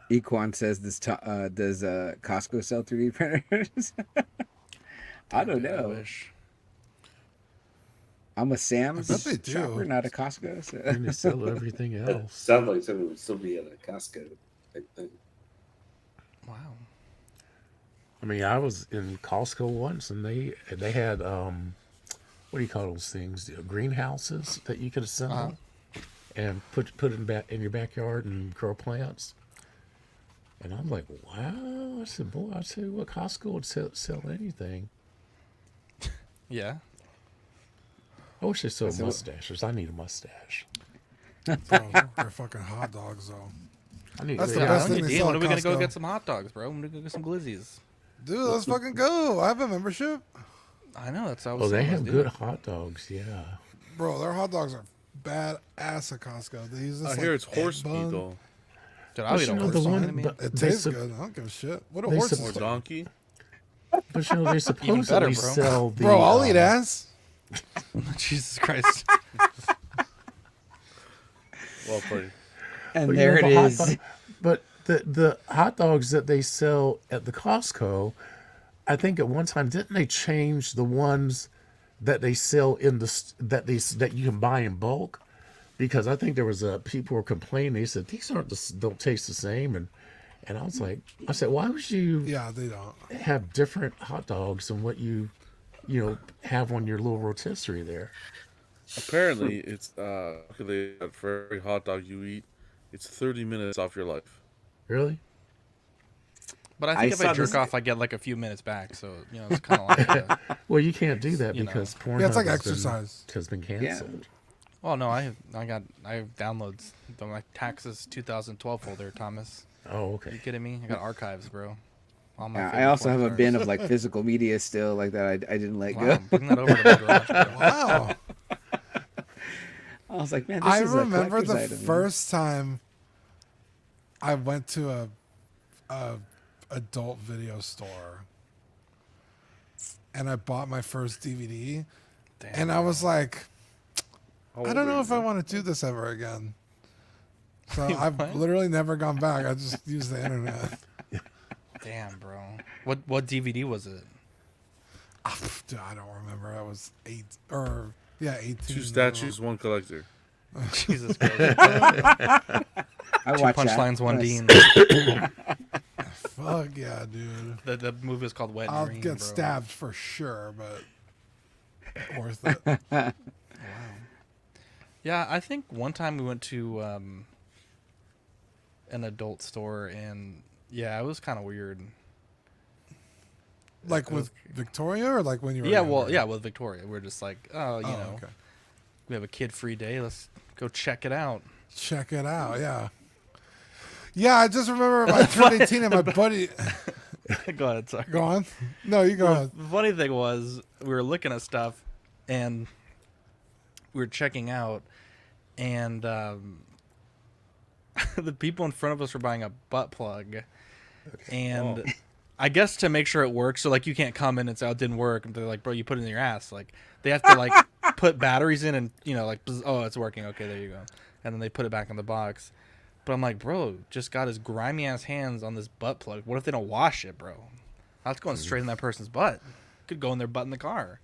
Equan says, does Costco sell 3D printers? I don't Dude, I know. wish. I'm a Sam's I bet they do. shopper, not a Costco. So. And they sell everything It else. sounds like something would still be at a Costco type thing. Wow. I mean, I was in Costco once, and they had what do you call those things? Greenhouses that you could assemble and put in your backyard and grow plants. And I'm like, wow! I said, boy, I tell you what, Costco would sell anything. Yeah. I wish they sold mustaches. I need a mustache. Bro, they're fucking hot dogs, though. I need. That's the Yeah, best I thing need they Dean. sell When at are we gonna go Costco. get some hot dogs, bro? When are we gonna go get some glizzies? Dude, let's fucking go. I have a membership. I know that's how I Oh, was. they saying, have let's do good it. hot dogs. Yeah. Bro, their hot dogs are bad-ass at Costco. They use this, I like, hear it's egg horse meat bun. though, Dude, I'll eat a you know, horse the dog. one- I mean, but- It They tastes sup- good. I don't give a shit. What a they horse sup- or is. donkey. But you know, they supposedly better, bro. sell the. Bro, I'll eat ass. Jesus Christ. Well played. And But, you there know, it the hot is. dog- but the hot dogs that they sell at the Costco, I think at one time didn't they change the ones that they sell in that you can buy in bulk? Because I think there was people were complaining. They said these don't taste the same, and I said, why would you Yeah, they don't. have different hot dogs than what you have on your little rotisserie there? Apparently, it's calculated that for every hot dog you eat, it's 30 minutes off your life. Really? But I I think if I saw jerk this- off, I get like a few minutes back. So it's kind of like. Well, you can't do that You know. because Pornhub Yeah, it's like has been- exercise. has been canceled. Well, no, I have downloads. My taxes 2012 folder, Thomas. Oh, You okay. kidding me? I got archives, bro. All my Yeah, I favorite also have porn a stars. bin of like physical media still, like that I didn't let Wow, go. bring that over to the garage, bro. Wow. I was like, man, this I is a remember collector's the item, man. first time I went to a adult video store and I bought my first DVD, Damn, and I was like, How I old don't were know you, if I man? want to do this ever again. So What? I've literally never gone back. I just use the internet. Damn, bro. What DVD was it? Dude, I don't remember. I was 18. 2 statues, 1 collector. Jesus Christ. I Two watch that. punchlines, one Yes. Dean. Fuck yeah, dude. The movie is called Wet I'll Dream. get bro. stabbed for sure, but worth it. Wow. Yeah, I think one time we went to an adult store, and yeah, it was kind of weird. Like with Victoria, or like when you were Yeah, younger? well, yeah, with Victoria, we're just like, oh, you Oh, know, okay. we have a kid-free day. Let's go check it out. Check it out. Yeah. Yeah, I just remember I turned 18 and my buddy. Go ahead, sorry. Go on. No, you go ahead. The funny thing was, we were looking at stuff, and we were checking out, and the people in front of us were buying a butt plug, and I guess to make sure it works, so like you can't come in and say, "Oh, it didn't work," and they're like, "Bro, you put it in your ass." Like they have to like put batteries in, and like, oh, it's working. Okay, there you go, and then they put it back in the box. But I'm like, bro, just got his grimy ass hands on this butt plug. What if they don't wash it, bro? That's going straight in that person's butt. Could go in their butt in the car.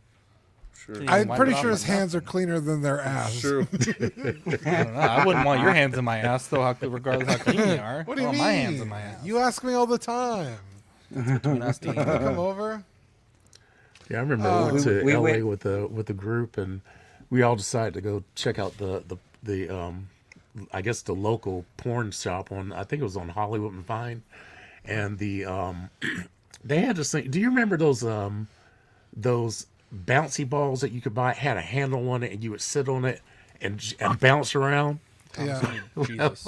Sure. Can you I'm wipe pretty it off sure or his hands are nothing? cleaner than their ass. Sure. I don't know. I wouldn't want your hands in my ass, though, regardless how clean they are. What do you I mean? want my hands in my ass. You ask me all the time. Between us, Dean. You come over. Yeah, I remember I went to we LA went- with the group, and we all decided to go check out the I guess the local porn shop on, I think it was on Hollywood and Vine, and the they had this thing. Do you remember those bouncy balls that you could buy? It had a handle on it, and you would sit on it and bounce around. Yeah. Jesus.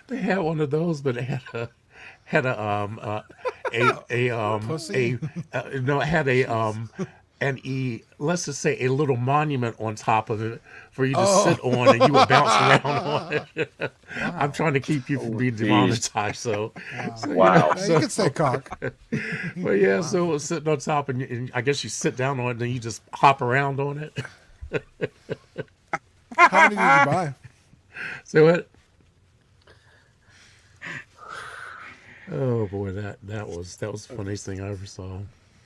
They had one of those, but it had Pussy? no, it had let's just say a little monument on top of it for you to sit on, and you would bounce around on it. I'm trying to keep you from being demonetized, so Wow. Yeah, you could say cock. but yeah, so it was sitting on top, and I guess you sit down on it, and then you just hop around on it. How many did you buy? So what? Oh boy, that was the funniest thing I ever saw.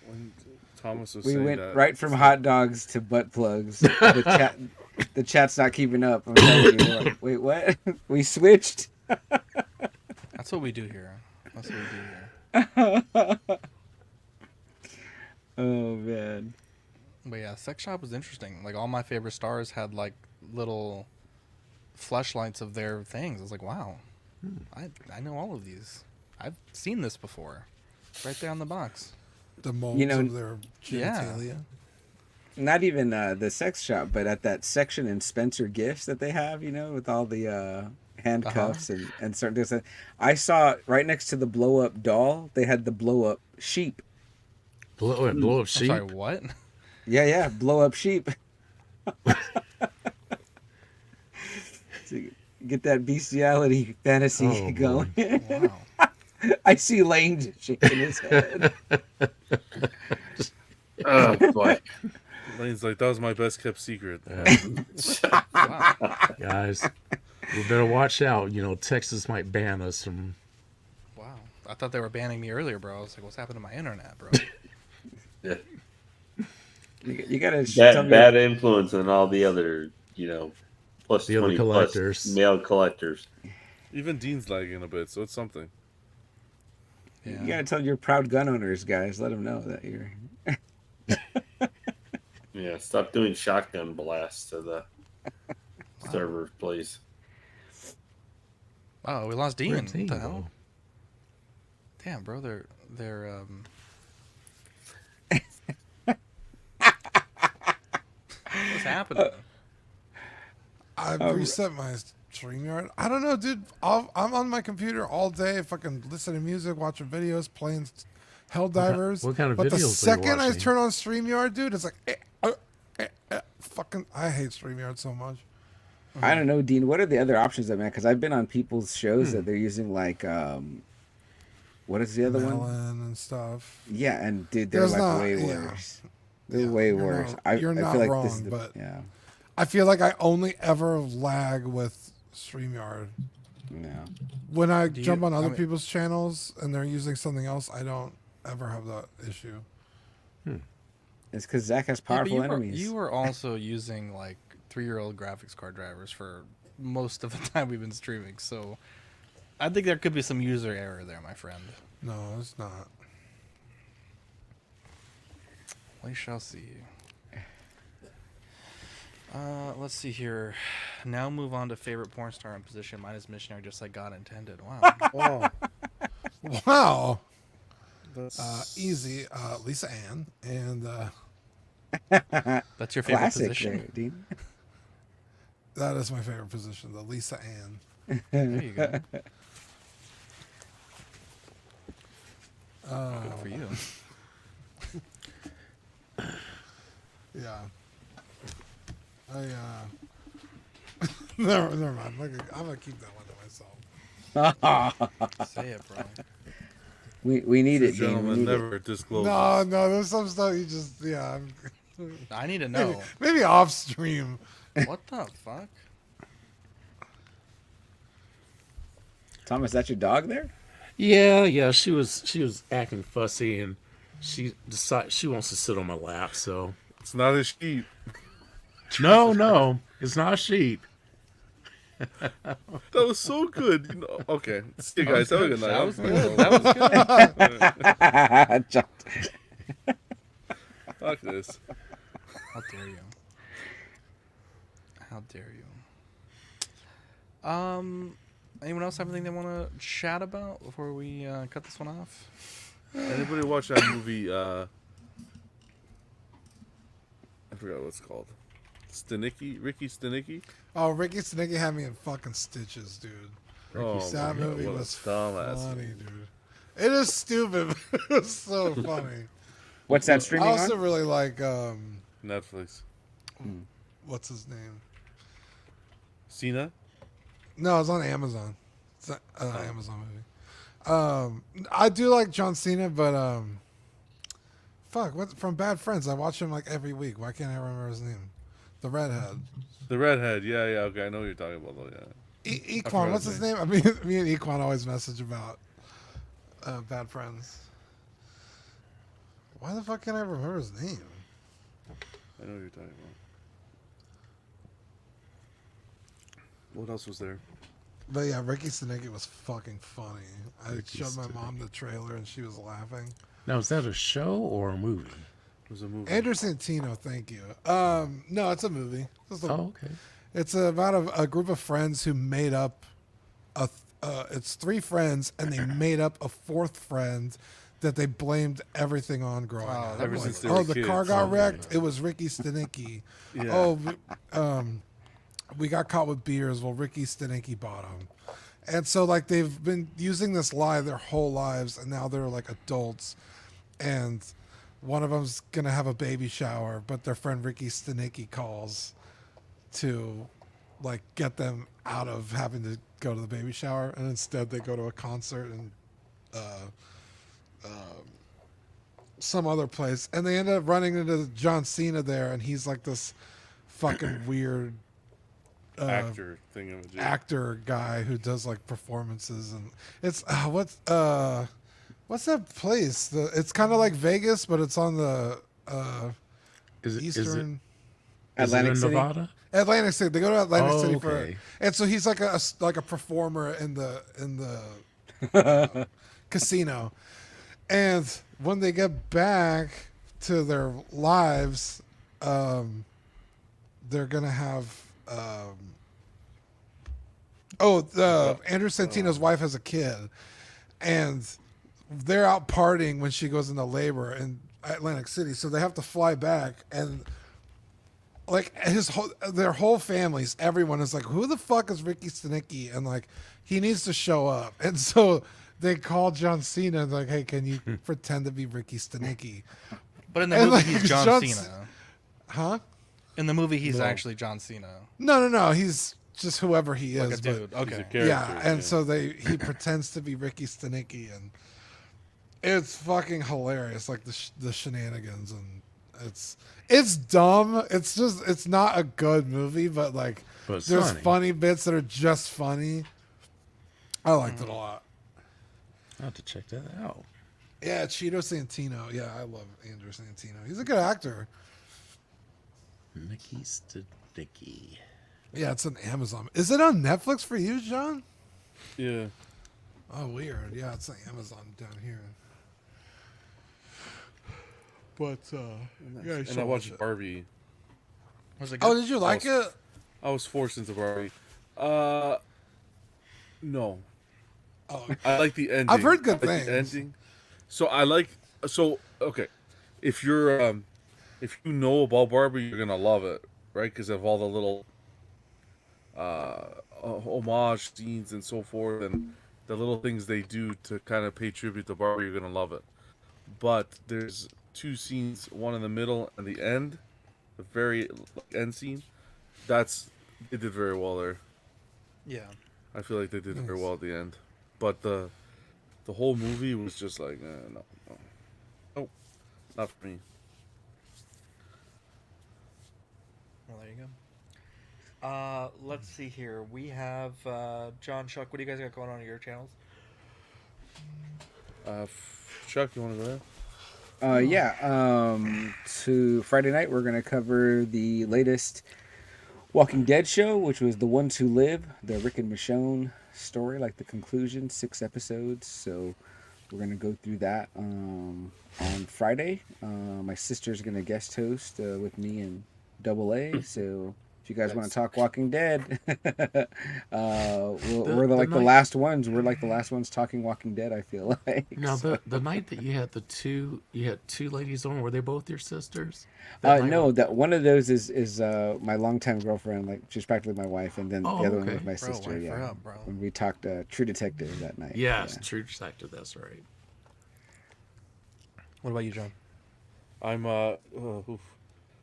When Thomas was We saying went that, right from hot dogs to butt plugs. The chat's not keeping up. I'm telling you. We're like, wait, what? We switched? That's what we do here. Let's see what we do here. Oh man. But yeah, Sex Shop was interesting. Like all my favorite stars had like little fleshlights of their things. I was like, wow, I know all of these. I've seen this before. Right there on the box. The molds know- of their Yeah. genitalia. Not even the sex shop, but at that section in Spencer Gifts that they have, with all the handcuffs and certain things. I saw right next to the blow up doll, they had the blow up sheep. Blow up I'm sheep. sorry, what? Yeah, blow up sheep. To get that bestiality fantasy Oh, boy. going. Wow. I see Lane shaking his head. Oh boy. Lane's like, that was my best kept secret. Wow. Guys, we better watch out. Texas might ban us from. Wow. I thought they were banning me earlier, bro. I was like, what's happened to my internet, bro? Yeah. You gotta tell me. Bad influence on all the other, plus The other 20 collectors. plus male collectors. Even Dean's lagging a bit, so it's something. You gotta tell your proud gun owners, guys. Let them know that you're. Yeah, stop doing shotgun blasts to the server, please. Oh, we lost Dean. Where'd What Dean the go? hell? Damn, bro, they're what's happening? I've reset my StreamYard. I don't know, dude. I'm on my computer all day, fucking listening to music, watching videos, playing Helldivers. what kind of but the videos are you second I watching? turn on StreamYard, dude, it's like, fucking, I hate StreamYard so much. I don't know, Dean. What are the other options, that man? Because I've been on people's shows that they're using like, what is the other one? Melon and stuff. Yeah, and dude, they're There's like not- way yeah. worse. They're Yeah, way you're worse. not- you're I not feel like wrong, this is but- yeah, I feel like I only ever lag with StreamYard. yeah. When I Do jump you- on other I mean- people's channels and they're using something else, I don't ever have that issue. It's because Zach has Yeah, but powerful you enemies. you were also using like 3-year-old graphics card drivers for most of the time we've been streaming, so I think there could be some user error there, my friend. No, it's not. We shall see. Let's see here. Now move on to favorite porn star in position. Mine is missionary, just like God intended. Wow. Oh, Wow. that's Easy. Lisa Ann. And That's your favorite Classic, position. there, Dean. that is my favorite position, the Lisa Ann. There you go. Oh, Good for you. yeah. Never mind. I'm gonna keep that one to myself. Say it, bro. We need it, Dean. We gentlemen need it. never disclose. No, there's some stuff you just I need to maybe, know. maybe off stream. What the fuck? Thomas, that's your dog there? Yeah. She was acting fussy, and she decided she wants to sit on my lap. So It's not a sheep. no, it's not a sheep. That was so good. Okay. See you guys. Have a good night. That was I'm good. gonna That was good. go. Fuck this. How dare you? How dare you? Anyone else have anything they want to chat about before we cut this one off? Anybody watch that movie? I forgot what it's called. Ricky Stenicki. Oh, Ricky Stenicki had me in fucking stitches, dude. Oh, That my God, movie what a was dumbass funny, movie. dude. It is stupid, but it was so funny. What's that I streaming also on? really like Netflix. what's his name? Cena. No, it's on Amazon. It's an Amazon movie. I do like John Cena, but fuck, what from Bad Friends? I watch him like every week. Why can't I remember his name? The redhead. The redhead. Yeah. Okay. I know what you're talking about though. Yeah. Equan, forgot what's his his name? I mean, me and Equan always message about Bad Friends. Why the fuck can't I remember his name? I know what you're talking about. What else was there? But yeah, Ricky Stenicki was fucking funny. I Ricky showed my Stenicki. mom the trailer and she was laughing. Now, is that a show or a movie? It was a movie. Andrew Santino, thank you. No, it's a movie. Oh, okay. It's about a group of friends who made up it's three friends and they made up a fourth friend that they blamed everything on growing up. Ever Like, since they were the car kids. got wrecked. It was Ricky Stenicki. Yeah. Oh, we got caught with beers. Well, Ricky Stenicki bought them. And so, like, they've been using this lie their whole lives, and now they're like adults. And one of them's gonna have a baby shower, but their friend Ricky Stenicki calls to like get them out of having to go to the baby shower, and instead they go to a concert and some other place, and they end up running into John Cena there, and he's like this fucking weird Actor thing of a actor guy who does like performances, and it's what's that place? It's kind of like Vegas, but it's on the Is it eastern Atlantic in City? Nevada? Atlantic City. They go to Atlantic Oh, City for, okay. and so he's like a performer in the casino, and when they get back to their lives, they're gonna have. Andrew Santino's wife has a kid, and they're out partying when she goes into labor in Atlantic City, so they have to fly back, and like their whole families, everyone is like, who the fuck is Ricky Stenicki? And like, he needs to show up, and so they call John Cena and like, hey, can you pretend to be Ricky Stenicki? But in the And, movie, like, he's John John Cena. Huh? In the movie, he's No. actually John Cena. No, he's just whoever he Like is. a but- dude. He's a Okay. character. yeah, and so he pretends to be Ricky Stenicki, and it's fucking hilarious, like the shenanigans, and it's dumb. It's not a good movie, but like But it's there's funny. funny bits that are just funny. I liked it a lot. I'll have to check that out. Yeah, Cheeto Santino. Yeah, I love Andrew Santino. He's a good actor. Nicky Stenicki. Yeah, it's on Amazon. Is it on Netflix for you, John? Yeah. Oh, weird. Yeah, it's on Amazon down here. But yeah, And I watched Barbie. Was it good? Oh, did you like it? I was forced into Barbie. No. Oh, I like the ending. I've heard good I like the things. ending. So okay. If you know about Barbie, you're gonna love it, right? Because of all the little homage scenes and so forth, and the little things they do to kind of pay tribute to Barbie, you're gonna love it. But there's two scenes, one in the middle and the end, the very end scene. They did very well there. Yeah. I feel like they did very well at the end, but the whole movie was just like no, not for me. Well, there you go. Let's see here. We have John, Chuck. What do you guys got going on your channels? Chuck, you want to go ahead? To Friday night, we're gonna cover the latest Walking Dead show, which was The Ones Who Live, the Rick and Michonne story, like the conclusion, 6 episodes. So we're gonna go through that on Friday. My sister's gonna guest host with me and Double A. So if you guys want to talk Walking Dead, we're the like the night- last ones. We're like the last ones talking Walking Dead. I feel like. Now, the night that you had two ladies on, were they both your sisters? That night No, was- that one of those is my longtime girlfriend, like she's practically my wife, and then Oh, the other one okay. was my Bro, sister. wife her Yeah, up, bro. when we talked True Detective that night. Yes, yeah. True Detective. That's right. What about you, John? I'm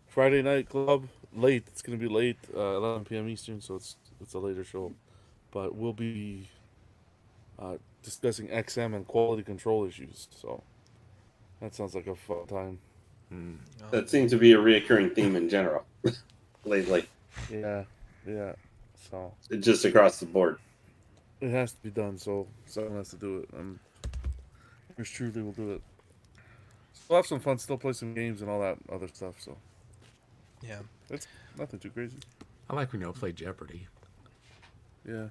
Friday night club late. It's gonna be late, 11 p.m. Eastern, so it's a later show, but we'll be discussing XM and quality control issues. So that sounds like a fun time. That seems to be a reoccurring theme in general lately, Yeah. So just across the board. it has to be done. So someone has to do it. Yours truly will do it. We'll have some fun. Still play some games and all that other stuff. So Yeah. it's nothing too crazy. I like when y'all play Jeopardy. Yeah.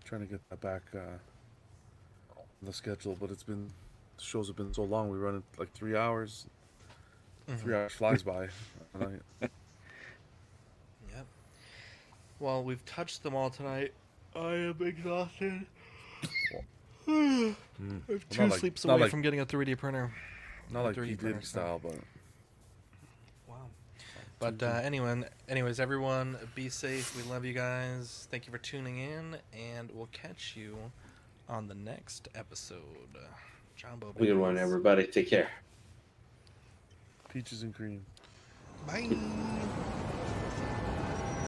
trying to get that back on the schedule, but the shows have been so long. We run it like 3 hours. 3 hours flies by. Yep. Well, we've touched them all tonight. I am exhausted. I'm two sleeps away from getting a 3D printer. Not like 3D P. printer Diddy style, but wow. But anyways, everyone, be safe. We love you guys. Thank you for tuning in, and we'll catch you on the next episode. John Bo. Good one, everybody. Take care. peaches and cream. Bye.